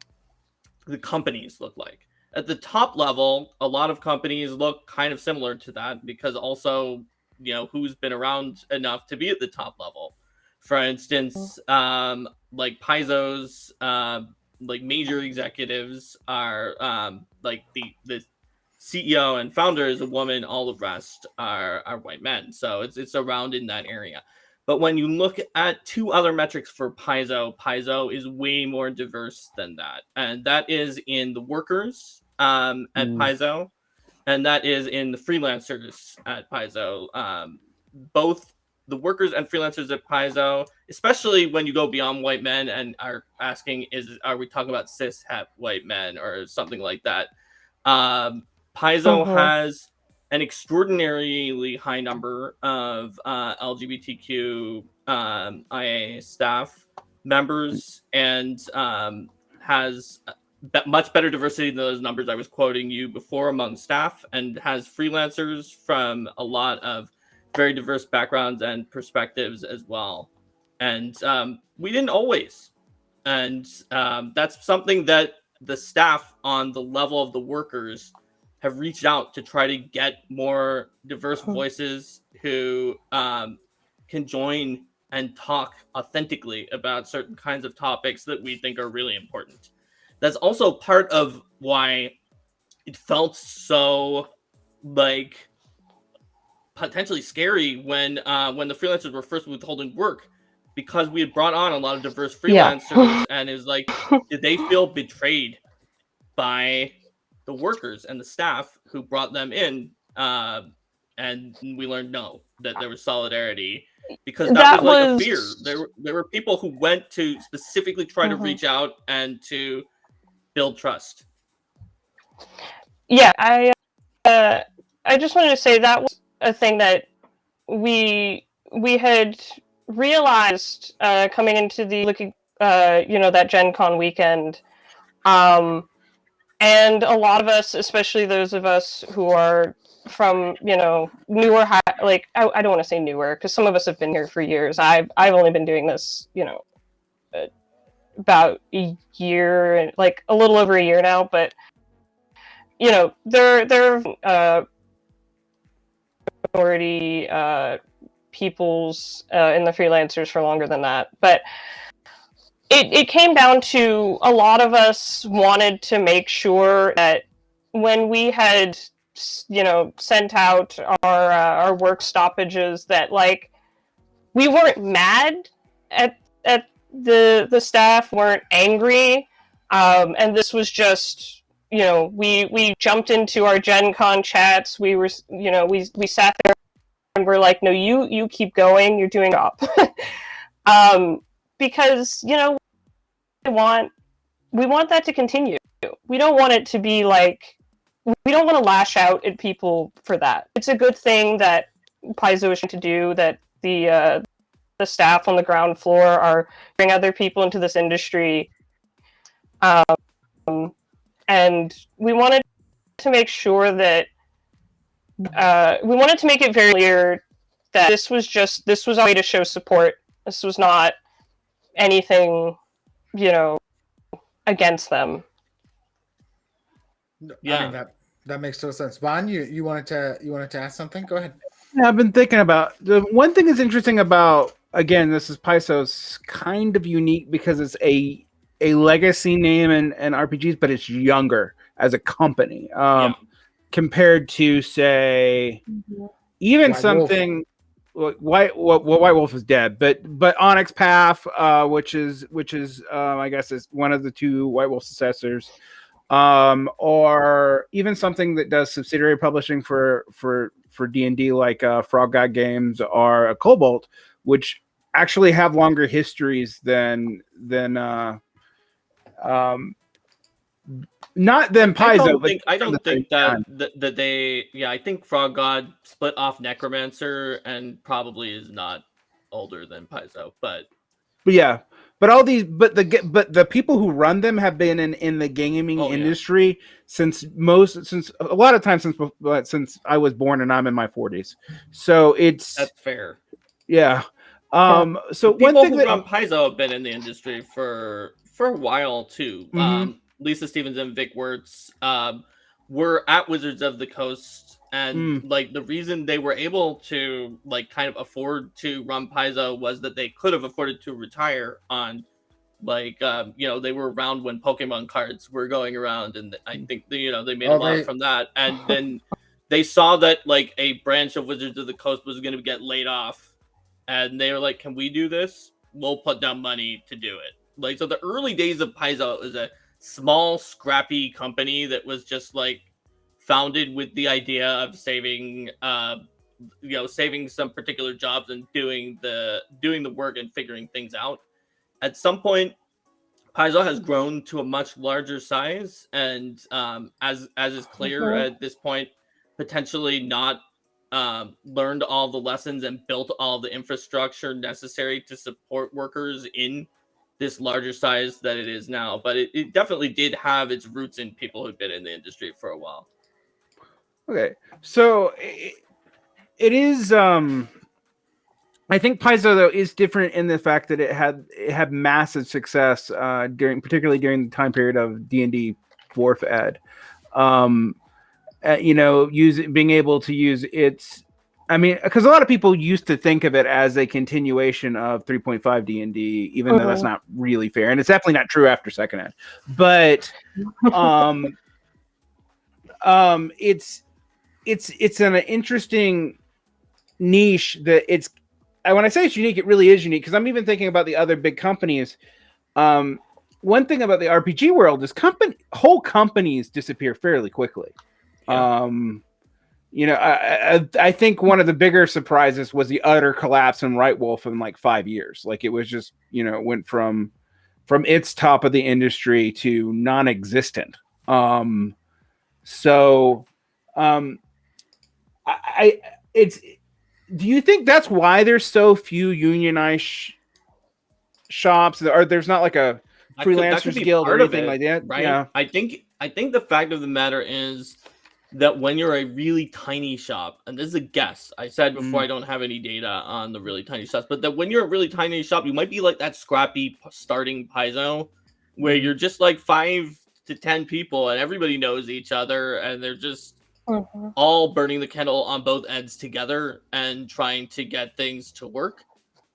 the companies look like? At the top level, a lot of companies look kind of similar to that, because also, you know, who's been around enough to be at the top level. For instance, like Paizos, like major executives are like the CEO and founder is a woman. All the rest are white men. So it's around in that area. But when you look at two other metrics for Paizo, Paizo is way more diverse than that. And that is in the workers at Paizo, and that is in the freelancers at Paizo. Both the workers and freelancers at Paizo, especially when you go beyond white men and are asking, are we talking about cis het white men or something like that? Paizo has an extraordinarily high number of LGBTQ IA staff members, and has much better diversity than those numbers I was quoting you before among staff, and has freelancers from a lot of very diverse backgrounds and perspectives as well. And we didn't always. And that's something that the staff on the level of the workers have reached out to try to get more diverse voices who can join and talk authentically about certain kinds of topics that we think are really important. That's also part of why it felt so, like, potentially scary when the freelancers were first withholding work, because we had brought on a lot of diverse freelancers, and is like, did they feel betrayed by the workers and the staff who brought them in? And we learned no, that there was solidarity, because that was like a fear. There were people who went to specifically try to reach out and to build trust. Yeah, I just wanted to say that was a thing that we had realized coming into the that GenCon weekend, and a lot of us, especially those of us who are from newer, I don't want to say newer because some of us have been here for years. I've only been doing this about a year, like a little over a year now, but they're minority peoples in the freelancers for longer than that, but it came down to a lot of us wanted to make sure that when we had sent out our work stoppages, that like we weren't mad at the staff, weren't angry, and this was just we jumped into our GenCon chats. We were we sat there and we're like, no, you keep going, you're doing up. Because we want that to continue. We don't want it to be like, we don't want to lash out at people for that. It's a good thing that Paizo is trying to do, that the staff on the ground floor are bringing other people into this industry, and we wanted to make sure that we wanted to make it very clear that this was our way to show support. This was not anything against them. Yeah, I mean, that makes total sense. Vaughn, you wanted to ask something? Go ahead. Yeah, I've been thinking about the one thing that's interesting about, again, this is Paizo's kind of unique because it's a legacy name and RPGs, but it's younger as a company compared to, say, even White something White Wolf is dead, but Onyx Path, which is I guess is one of the two White Wolf successors, or even something that does subsidiary publishing for D&D, like Frog God Games or a Cobalt, which actually have longer histories than not than Paizo. I don't think that they. Yeah, I think Frog God split off Necromancer and probably is not older than Paizo, but yeah. But all these, but the people who run them have been in the gaming industry since a lot of times since I was born, and I'm in my 40s. So that's fair. Yeah. So people one thing who run Paizo have been in the industry for a while too. Mm-hmm. Lisa Stevens and Vic Wirtz were at Wizards of the Coast, and like the reason they were able to like kind of afford to run Paizo was that they could have afforded to retire on like they were around when Pokemon cards were going around, and I think they made a lot from that, and then they saw that like a branch of Wizards of the Coast was going to get laid off, and they were like, can we do this? We'll put down money to do it. Like, so the early days of Paizo was a small, scrappy company that was just like founded with the idea of saving some particular jobs and doing the work and figuring things out. At some point, Paizo has grown to a much larger size, and as is clear at this point, potentially not learned all the lessons and built all the infrastructure necessary to support workers in this larger size that it is now. But it definitely did have its roots in people who've been in the industry for a while. Okay, so it is. I think Paizo though is different in the fact that it had massive success particularly during the time period of D&D 4th Ed. Being able to use its. I mean, because a lot of people used to think of it as a continuation of 3.5 D&D, even though that's not really fair, and it's definitely not true after second ed. But it's an interesting niche that it's. When I say it's unique, it really is unique, because I'm even thinking about the other big companies. One thing about the RPG world is whole companies disappear fairly quickly. Yeah. I think one of the bigger surprises was the utter collapse in White Wolf in like 5 years. Like it was just, it went from its top of the industry to non-existent. it's. Do you think that's why there's so few unionized shops? Or there's not like a That could freelancers be guild or part of anything it, like that? right? Yeah. I think the fact of the matter is that when you're a really tiny shop, and this is a guess, I said before I don't have any data on the really tiny shops, but that when you're a really tiny shop, you might be like that scrappy starting Paizo, where you're just like 5 to 10 people and everybody knows each other and they're just all burning the candle on both ends together and trying to get things to work.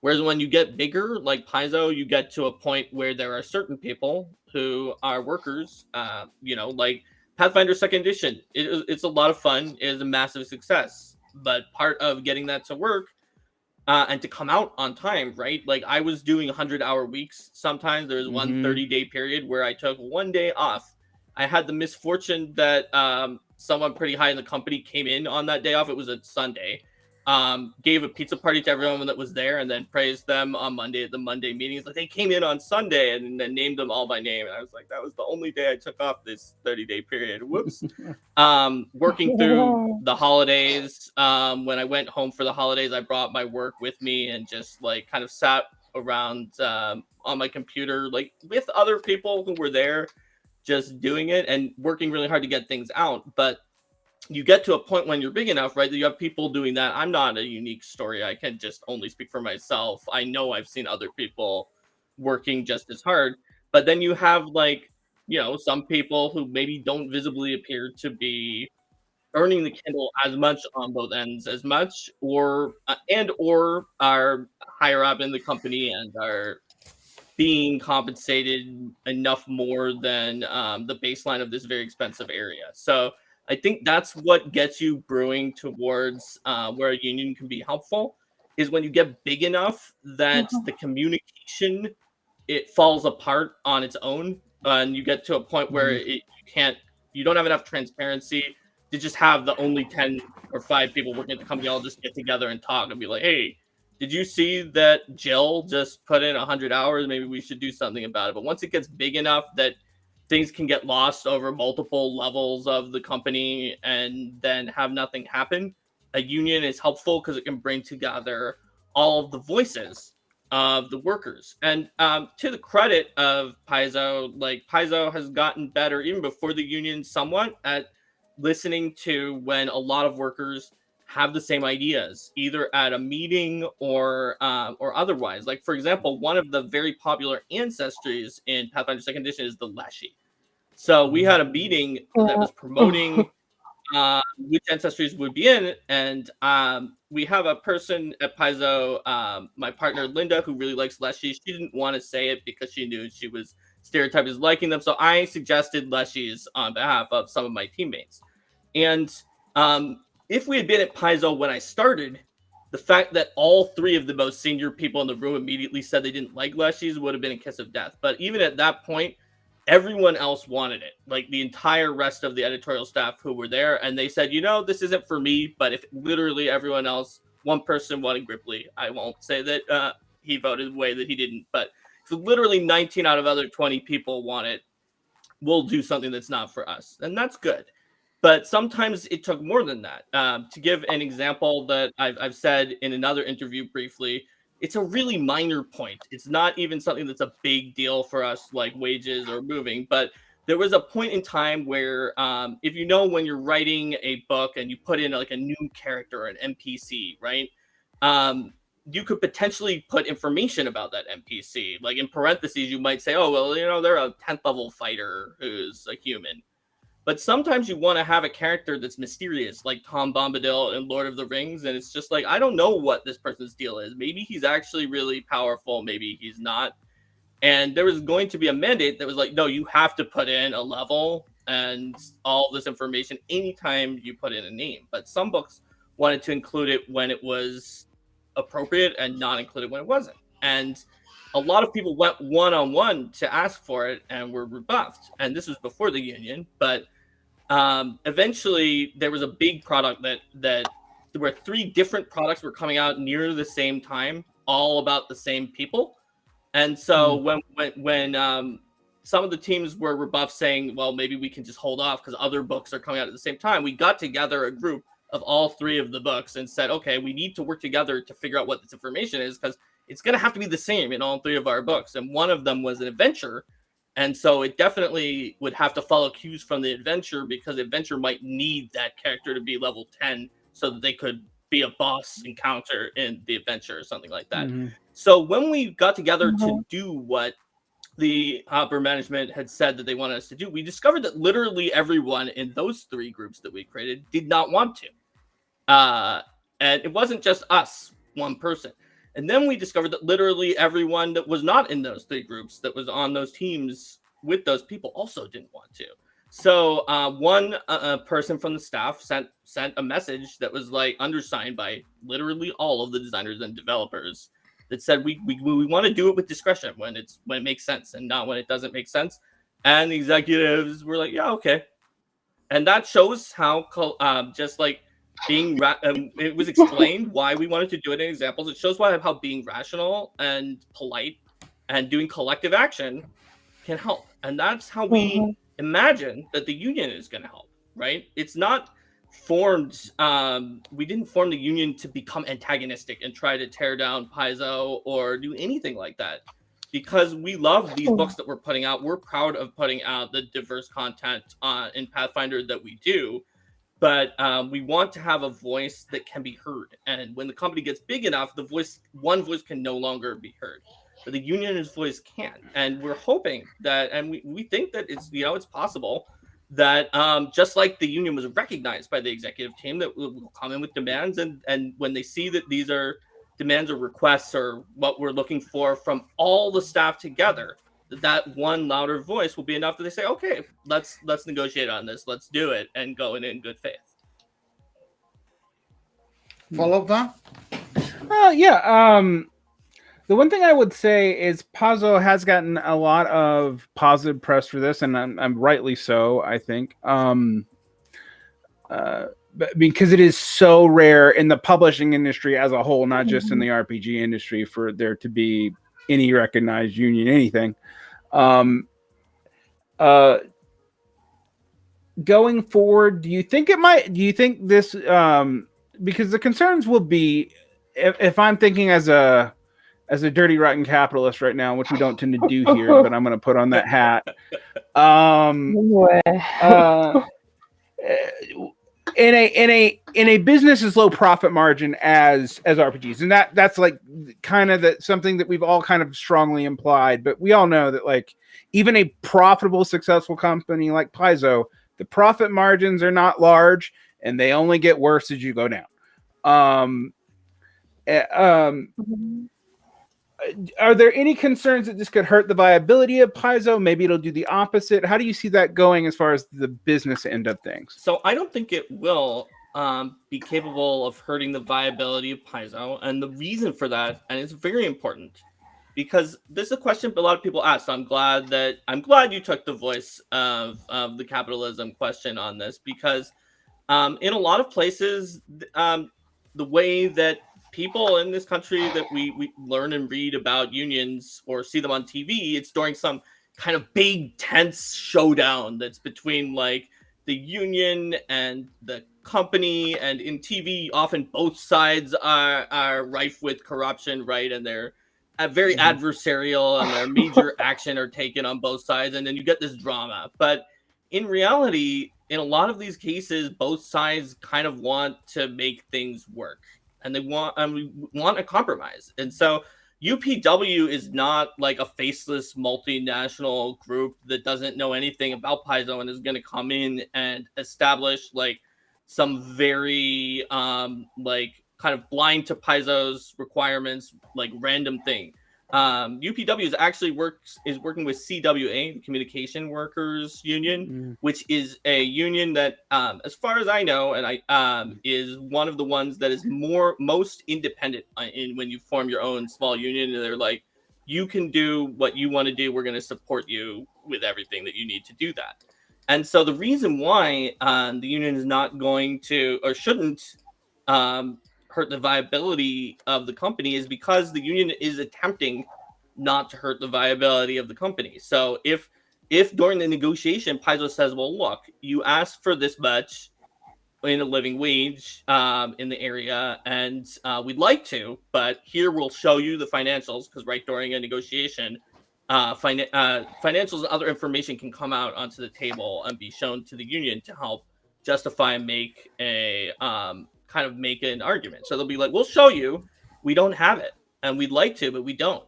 Whereas when you get bigger, like Paizo, you get to a point where there are certain people who are workers, like Pathfinder Second Edition. It's a lot of fun. It is a massive success. But part of getting that to work and to come out on time, right? Like I was doing 100-hour weeks. Sometimes there was one 30-day period where I took one day off. I had the misfortune that someone pretty high in the company came in on that day off. It was a Sunday. Gave a pizza party to everyone that was there and then praised them on Monday at the Monday meetings. Like they came in on Sunday and then named them all by name. And I was like, that was the only day I took off this 30-day period. Whoops. Working through the holidays. When I went home for the holidays, I brought my work with me and just like kind of sat around on my computer, like with other people who were there just doing it and working really hard to get things out. But you get to a point when you're big enough, right, that you have people doing that. I'm not a unique story. I can just only speak for myself. I know I've seen other people working just as hard. But then you have some people who maybe don't visibly appear to be earning the Kindle as much on both ends as much, or are higher up in the company and are being compensated enough more than the baseline of this very expensive area. So I think that's what gets you brewing towards where a union can be helpful, is when you get big enough that the communication, it falls apart on its own, and you get to a point where you don't have enough transparency to just have the only 10 or 5 people working at the company all just get together and talk and be like, hey, did you see that Jill just put in 100 hours? Maybe we should do something about it. But once it gets big enough that things can get lost over multiple levels of the company and then have nothing happen, a union is helpful because it can bring together all of the voices of the workers. And to the credit of Paizo, like Paizo has gotten better even before the union somewhat at listening to when a lot of workers have the same ideas, either at a meeting or otherwise. Like, for example, one of the very popular ancestries in Pathfinder Second Edition is the Leshy. So we had a meeting that was promoting which ancestries would be in, and we have a person at Paizo, my partner Linda, who really likes Leshy. She didn't want to say it because she knew she was stereotyped as liking them, so I suggested Leshies on behalf of some of my teammates. And if we had been at Paizo when I started, the fact that all 3 of the most senior people in the room immediately said they didn't like Leshies would have been a kiss of death. But even at that point, everyone else wanted it, like the entire rest of the editorial staff who were there. And they said, this isn't for me. But if literally everyone else, one person wanted Gripply, I won't say that he voted the way that he didn't. But if literally 19 out of other 20 people want it, we'll do something that's not for us. And that's good. But sometimes it took more than that. To give an example that I've said in another interview briefly, it's a really minor point. It's not even something that's a big deal for us, like wages or moving. But there was a point in time where, if when you're writing a book and you put in like a new character or an NPC, right? You could potentially put information about that NPC. Like in parentheses, you might say, oh, well, they're a 10th level fighter who's a human. But sometimes you want to have a character that's mysterious, like Tom Bombadil in Lord of the Rings, and it's just like, I don't know what this person's deal is. Maybe he's actually really powerful, maybe he's not. And there was going to be a mandate that was like, no, you have to put in a level and all this information anytime you put in a name. But some books wanted to include it when it was appropriate and not include it when it wasn't. And a lot of people went one-on-one to ask for it and were rebuffed. And this was before the union, but eventually there was a big product that there were 3 different products were coming out near the same time, all about the same people. And so when some of the teams were rebuffed saying, well, maybe we can just hold off because other books are coming out at the same time, we got together a group of all three of the books and said, okay, we need to work together to figure out what this information is, because it's going to have to be the same in all three of our books. And one of them was an adventure. And so it definitely would have to follow cues from the adventure, because the adventure might need that character to be level 10 so that they could be a boss encounter in the adventure or something like that. Mm-hmm. So when we got together to do what the upper management had said that they wanted us to do, we discovered that literally everyone in those three groups that we created did not want to. And it wasn't just us, one person. And then we discovered that literally everyone that was not in those three groups, that was on those teams with those people, also didn't want to. So one person from the staff sent a message that was like undersigned by literally all of the designers and developers that said we want to do it with discretion when it makes sense and not when it doesn't make sense. And the executives were like, yeah, okay. And that shows how just like being it was explained why we wanted to do it in examples. It shows how being rational and polite and doing collective action can help. And that's how we imagine that the union is going to help, right? It's not formed. We didn't form the union to become antagonistic and try to tear down Paizo or do anything like that, because we love these books that we're putting out. We're proud of putting out the diverse content in Pathfinder that we do, but we want to have a voice that can be heard. And when the company gets big enough, one voice can no longer be heard, but the union's voice can. And we're hoping that, and we think that it's possible that just like the union was recognized by the executive team, that will come in with demands, and when they see that these are demands or requests or what we're looking for from all the staff together, that one louder voice will be enough that they say, okay, let's negotiate on this, let's do it, and go in good faith. Follow that? Yeah. The one thing I would say is Paizo has gotten a lot of positive press for this, and I'm rightly so, I think. Because it is so rare in the publishing industry as a whole, not just in the RPG industry, for there to be any recognized union, anything. Going forward, do you think this, because the concerns will be, if I'm thinking as a dirty, rotten capitalist right now, which we don't tend to do here, but I'm going to put on that hat. In a business as low profit margin as RPGs, and that's like kind of something that we've all kind of strongly implied, but we all know that like even a profitable, successful company like Paizo, the profit margins are not large, and they only get worse as you go down. Are there any concerns that this could hurt the viability of Paizo? Maybe it'll do the opposite. How do you see that going as far as the business end of things? So I don't think it will be capable of hurting the viability of Paizo. And the reason for that, and it's very important, because this is a question a lot of people ask. So I'm glad you took the voice of the capitalism question on this, because in a lot of places, the way that people in this country that we learn and read about unions or see them on TV, it's during some kind of big tense showdown that's between like the union and the company, and in TV often both sides are rife with corruption, right? And they're very adversarial, and their major action are taken on both sides, and then you get this drama. But in reality, in a lot of these cases, both sides kind of want to make things work. And we want a compromise. And so UPW is not like a faceless multinational group that doesn't know anything about Paizo and is going to come in and establish like some very like kind of blind to Paizo's requirements, like random thing. UPW is actually working with CWA, the Communication Workers Union, which is a union that, as far as I know, and is one of the ones that is most independent in when you form your own small union. And they're like, you can do what you want to do. We're going to support you with everything that you need to do that. And so the reason why the union is not going to or shouldn't hurt the viability of the company is because the union is attempting not to hurt the viability of the company. So if during the negotiation Paizo says, well, look, you asked for this much, in a living wage in the area, and we'd like to, but here we'll show you the financials, because right during a negotiation, financials and other information can come out onto the table and be shown to the union to help justify and make a kind of make an argument. So they'll be like, we'll show you, we don't have it, and we'd like to, but we don't.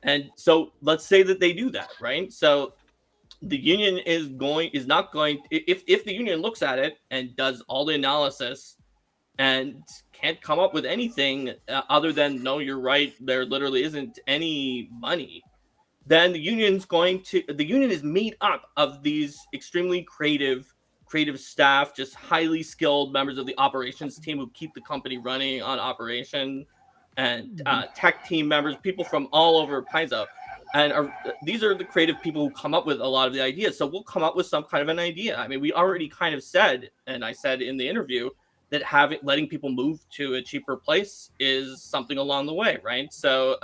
And so let's say that they do that, right? So the union is not going, if the union looks at it and does all the analysis and can't come up with anything other than, no, you're right, there literally isn't any money, then the union is made up of these extremely creative staff, just highly skilled members of the operations team who keep the company running on operation, and tech team members, people from all over Paizo. And these are the creative people who come up with a lot of the ideas. So we'll come up with some kind of an idea. I mean, we already kind of said, and I said in the interview, that letting people move to a cheaper place is something along the way, right? So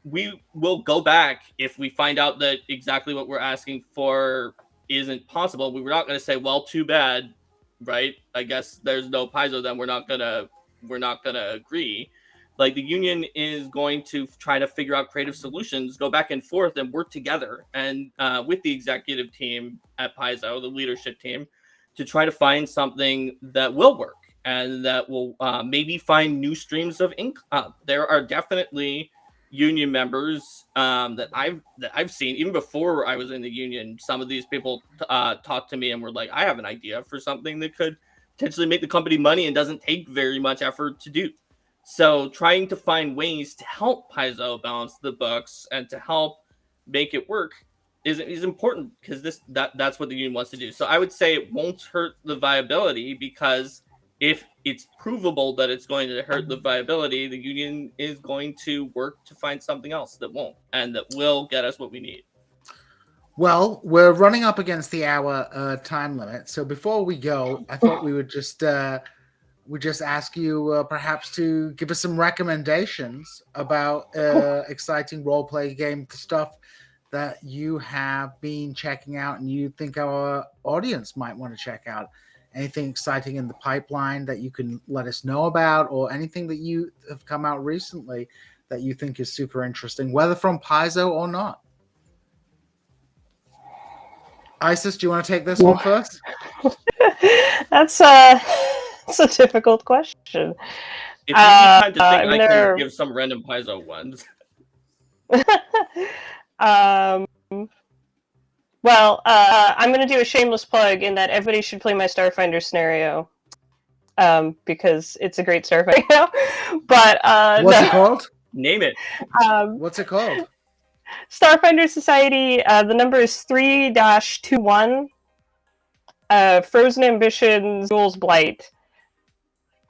we will go back if we find out that exactly what we're asking for isn't possible. We're not going to say, well, too bad, right? I guess there's no Paizo, then we're not gonna agree. Like, the union is going to try to figure out creative solutions, go back and forth, and work together, and with the executive team at Paizo, the leadership team, to try to find something that will work and that will maybe find new streams of income. There are definitely union members that I've seen even before I was in the union. Some of these people talked to me and were like, I have an idea for something that could potentially make the company money and doesn't take very much effort to do. So trying to find ways to help Paizo balance the books and to help make it work is important, because that's what the union wants to do. So I would say it won't hurt the viability, because if it's provable that it's going to hurt the viability, the union is going to work to find something else that won't, and that will get us what we need. Well, we're running up against the hour time limit. So before we go, I thought we would just ask you perhaps to give us some recommendations about exciting role-play game stuff that you have been checking out and you think our audience might want to check out. Anything exciting in the pipeline that you can let us know about, or anything that you have come out recently that you think is super interesting, whether from Paizo or not? Isis, do you want to take this one first? That's a difficult question. If you need time to think, I can give some random Paizo ones. Well, I'm going to do a shameless plug in that everybody should play my Starfinder scenario, because it's a great Starfinder now. But what's it called? Name it. What's it called? Starfinder Society. The number is 3-21. Frozen Ambitions, Jules Blight.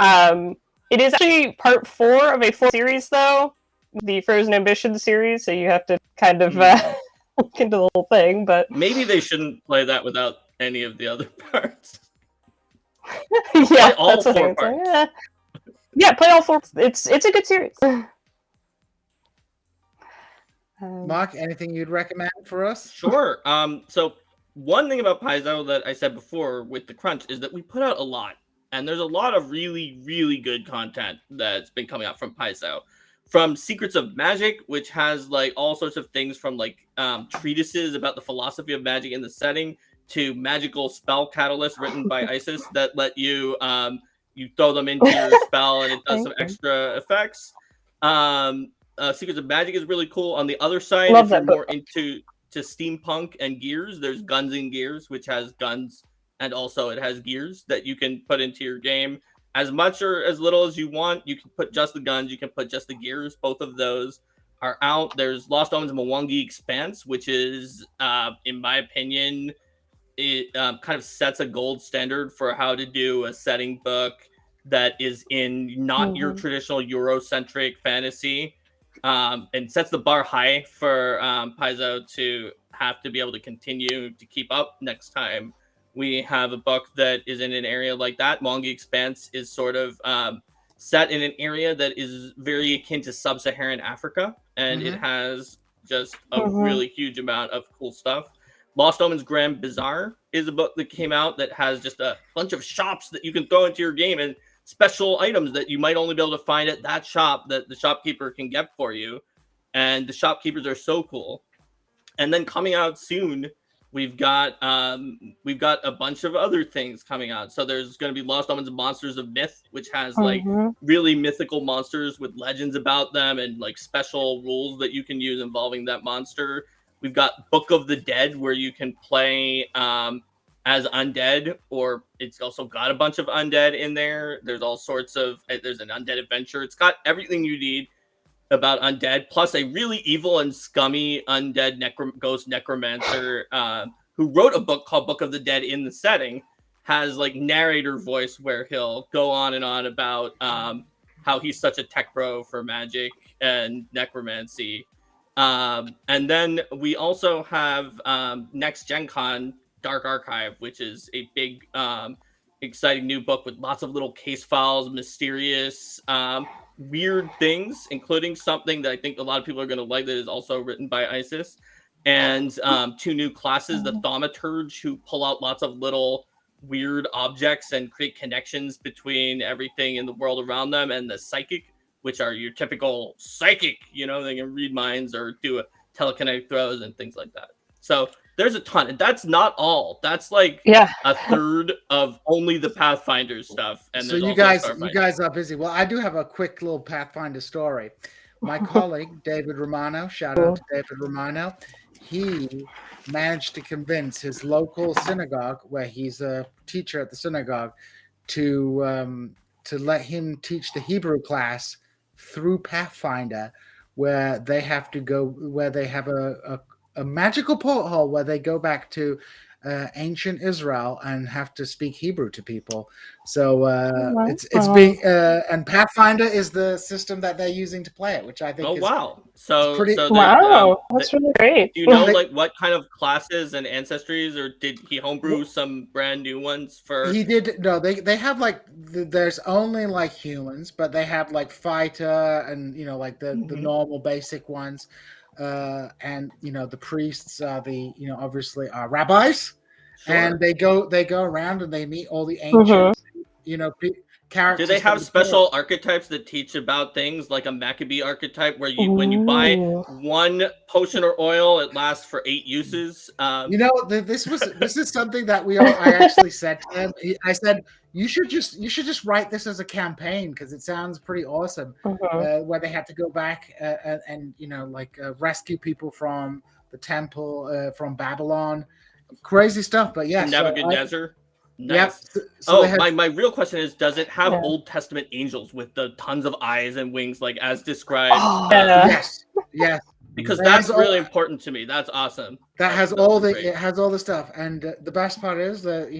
It is actually part 4 of a 4 series, though, the Frozen Ambitions series. So you have to kind of look into the whole thing. But maybe they shouldn't play that without any of the other parts. Yeah, play all 4 parts. Yeah, play all 4. It's a good series. Mark, anything you'd recommend for us? Sure. So one thing about Paizo that I said before with the crunch is that we put out a lot, and there's a lot of really, really good content that's been coming out from Paizo. From Secrets of Magic, which has like all sorts of things from like treatises about the philosophy of magic in the setting, to magical spell catalysts written by Isis that let you you throw them into your spell and it does some extra effects. Secrets of Magic is really cool. On the other side, if you're more into steampunk and gears, there's Guns and Gears, which has guns and also it has gears that you can put into your game as much or as little as you want. You can put just the guns, you can put just the gears. Both of those are out. There's Lost Omens Mwangi Expanse, which is, in my opinion, it kind of sets a gold standard for how to do a setting book that is in not your traditional Eurocentric fantasy, and sets the bar high for Paizo to have to be able to continue to keep up next time we have a book that is in an area like that. Mwangi Expanse is sort of set in an area that is very akin to sub-Saharan Africa, and it has just a really huge amount of cool stuff. Lost Omens Grand Bazaar is a book that came out that has just a bunch of shops that you can throw into your game and special items that you might only be able to find at that shop that the shopkeeper can get for you. And the shopkeepers are so cool. And then coming out soon, we've got a bunch of other things coming out. So there's going to be Lost Omens Monsters of Myth, which has like really mythical monsters with legends about them and like special rules that you can use involving that monster. We've got Book of the Dead, where you can play as undead, or it's also got a bunch of undead in there. There's all sorts of, there's an undead adventure. It's got everything you need about undead, plus a really evil and scummy undead ghost necromancer who wrote a book called Book of the Dead in the setting, has like narrator voice where he'll go on and on about how he's such a tech bro for magic and necromancy. And then we also have next GenCon Dark Archive, which is a big exciting new book with lots of little case files, mysterious weird things, including something that I think a lot of people are going to like that is also written by ISIS, and 2 new classes, the Thaumaturge, who pull out lots of little weird objects and create connections between everything in the world around them, and the Psychic, which are your typical psychic, you know, they can read minds or do a telekinetic throws and things like that. So there's a ton, and that's not all. That's like a third of only the Pathfinder stuff. And so you guys are busy. Well, I do have a quick little Pathfinder story. My colleague David Romano, shout out to David Romano, he managed to convince his local synagogue, where he's a teacher at the synagogue, to let him teach the Hebrew class through Pathfinder, where they have to go, where they have a magical porthole where they go back to ancient Israel and have to speak Hebrew to people. So it's being and Pathfinder is the system that they're using to play it, which I think is so pretty that's really great. Do you know like what kind of classes and ancestries, or did he homebrew some brand new ones for? He did. No, they have like there's only like humans, but they have like fighter and like the normal basic ones. And the priests are the obviously are rabbis, and they go around and they meet all the ancient characters. Do they have special archetypes that teach about things, like a Maccabee archetype, where you when you buy one potion or oil, it lasts for 8 uses? This is something that I actually said to him. I said, you should just write this as a campaign, because it sounds pretty awesome. Where they have to go back and rescue people from the temple, from Babylon, crazy stuff. But yeah, Nebuchadnezzar. Nice. Yep. So my real question is, does it have Old Testament angels with the tons of eyes and wings, like as described? Yes. Because that's really important to me. That's awesome. It has all the stuff, and the best part is that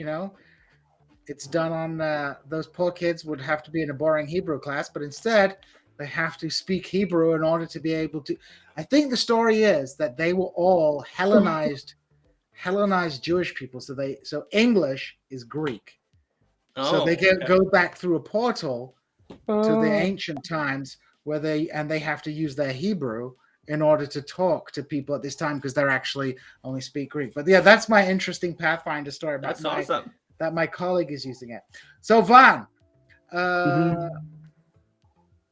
it's done on those poor kids would have to be in a boring Hebrew class, but instead they have to speak Hebrew in order to be able to. I think the story is that they were all Hellenized Jewish people, so English is Greek. So they go back through a portal to the ancient times where they have to use their Hebrew in order to talk to people at this time, because they're actually only speak Greek. But yeah, that's my interesting Pathfinder story about awesome that my colleague is using it. So Varn,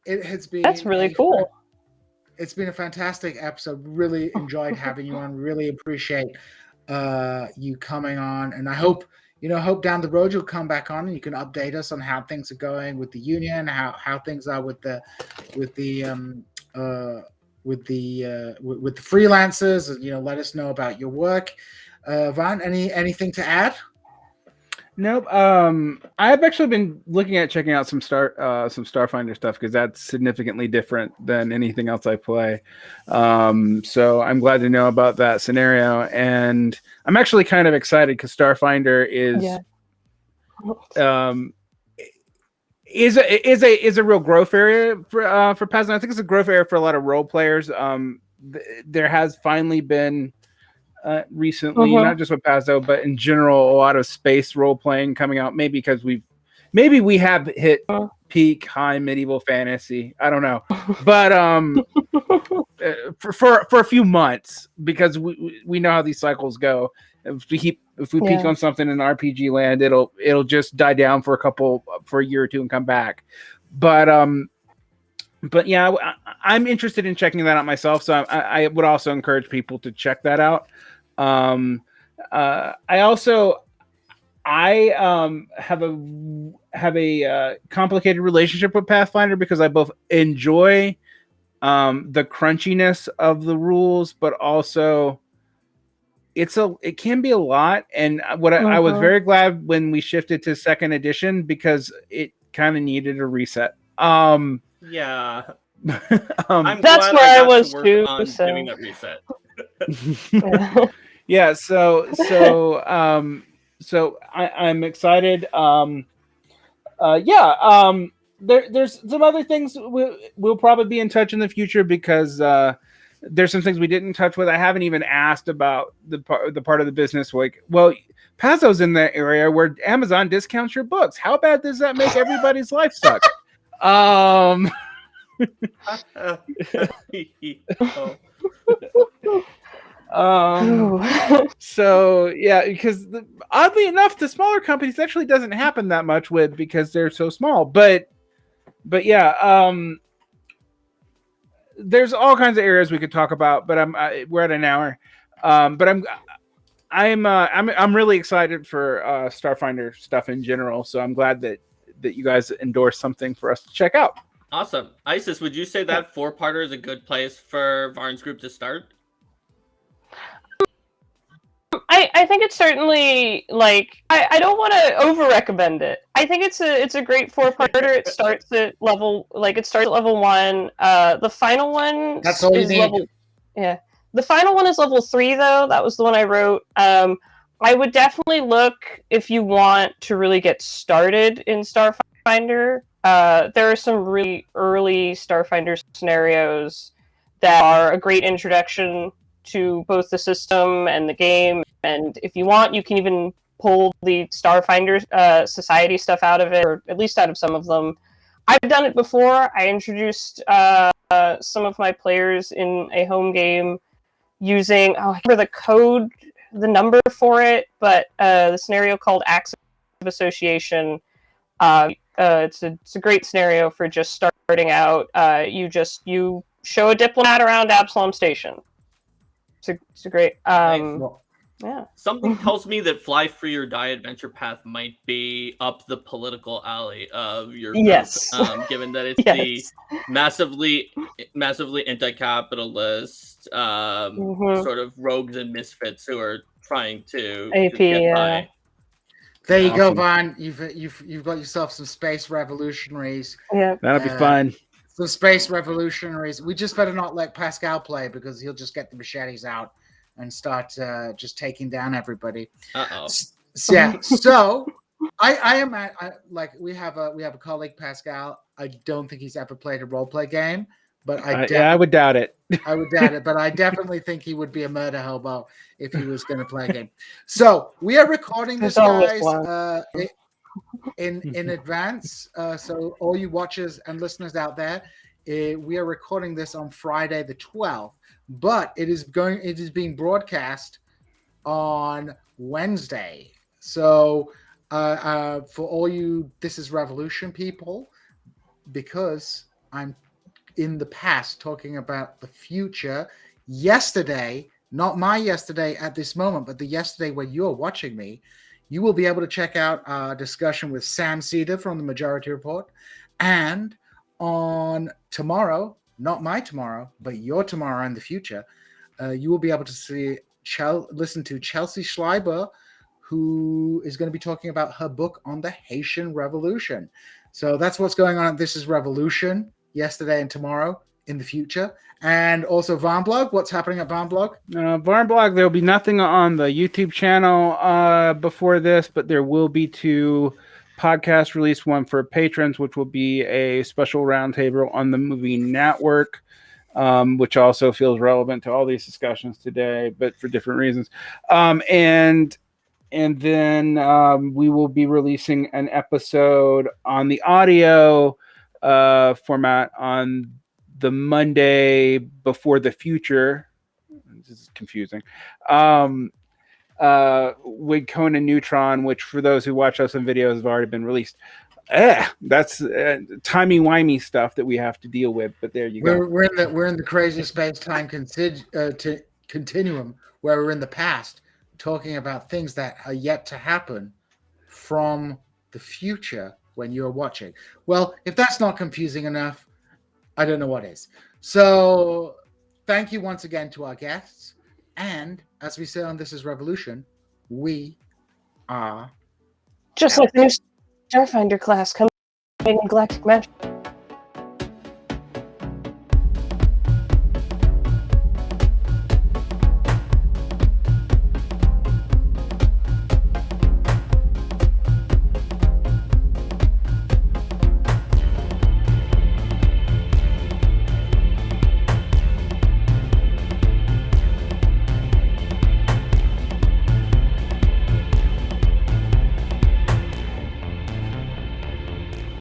it has been that's really cool. It's been a fantastic episode. Really enjoyed having you on. Really appreciate you coming on, and I hope down the road you'll come back on and you can update us on how things are going with the union, how things are with the freelancers. Let us know about your work. Varn, anything to add? Nope. I've actually been checking out some Starfinder stuff, because that's significantly different than anything else I play. So I'm glad to know about that scenario, and I'm actually kind of excited because Starfinder is a real growth area for Paizo. I think it's a growth area for a lot of role players. There has finally been recently, not just with Paizo, but in general, a lot of space role playing coming out. Maybe because we have hit peak high medieval fantasy. I don't know, but for a few months, because we know how these cycles go. If we peak on something in RPG land, it'll just die down for a year or two and come back. But yeah, I'm interested in checking that out myself. So I would also encourage people to check that out. I have a complicated relationship with Pathfinder, because I both enjoy the crunchiness of the rules, but also it can be a lot. And I was very glad when we shifted to second edition, because it kind of needed a reset. Yeah. That's where I was too. So. Giving that reset. Yeah. So I'm excited. There's some other things we'll probably be in touch in the future, because there's some things we didn't touch with. I haven't even asked about the part of the business. Like, well, Paizo's in that area where Amazon discounts your books. How bad does that make everybody's life suck? So yeah, because oddly enough, the smaller companies actually doesn't happen that much with, because they're so small. But yeah, there's all kinds of areas we could talk about, but we're at an hour. But I'm really excited for Starfinder stuff in general. So I'm glad that you guys endorse something for us to check out. Awesome. Isis, would you say that 4-parter is a good place for Varn's group to start? I think it's certainly, like, I don't want to over-recommend it. I think it's a great 4-parter. It starts at level 1. The final one That's all you need. The final one is level 3, though. That was the one I wrote. I would definitely look if you want to really get started in Starfinder. There are some really early Starfinder scenarios that are a great introduction to both the system and the game. And if you want, you can even pull the Starfinder Society stuff out of it, or at least out of some of them. I've done it before. I introduced some of my players in a home game using, I can't remember the number for it, but the scenario called Acts of Association. It's a great scenario for just starting out. You show a diplomat around Absalom Station. It's a great. Yeah. Something tells me that Fly Free or Die adventure path might be up the political alley of your group, yes. Given that it's the massively anti-capitalist sort of rogues and misfits who are trying to get by. There you go, Varn. You've got yourself some space revolutionaries. Yeah, that'll be fun. Some space revolutionaries. We just better not let Pascal play, because he'll just get the machetes out and start just taking down everybody. Yeah. So I am we have a colleague, Pascal. I don't think he's ever played a role play game, but I would doubt it. I would doubt it, but I definitely think he would be a murder hobo if he was going to play a game. So we are recording this, guys, in advance. So all you watchers and listeners out there, we are recording this on Friday the 12th, but it is being broadcast on Wednesday. So for all you This Is Revolution people, because I'm in the past talking about the future, yesterday, not my yesterday at this moment, but the yesterday where you're watching me, you will be able to check out our discussion with Sam Cedar from the Majority Report. And on tomorrow, not my tomorrow, but your tomorrow in the future, you will be able to listen to Chelsea Schleiber, who is going to be talking about her book on the Haitian Revolution. So that's what's going on at This Is Revolution, yesterday and tomorrow in the future. And also VarnVlog. What's happening at VarnVlog? VarnVlog, there will be nothing on the YouTube channel before this, but there will be 2 podcasts released, one for patrons, which will be a special roundtable on the movie network, which also feels relevant to all these discussions today, but for different reasons. And then we will be releasing an episode on the audio format on the Monday before the future. This is confusing. With Conan Neutron, which for those who watch us on videos have already been released. That's timey-wimey stuff that we have to deal with. But there you go. We're in the crazy space-time continuum where we're in the past, talking about things that are yet to happen from the future when you're watching. Well, if that's not confusing enough, I don't know what is. So thank you once again to our guests. And as we say on This Is Revolution, we are just like the new Starfinder class coming in Galactic Magic.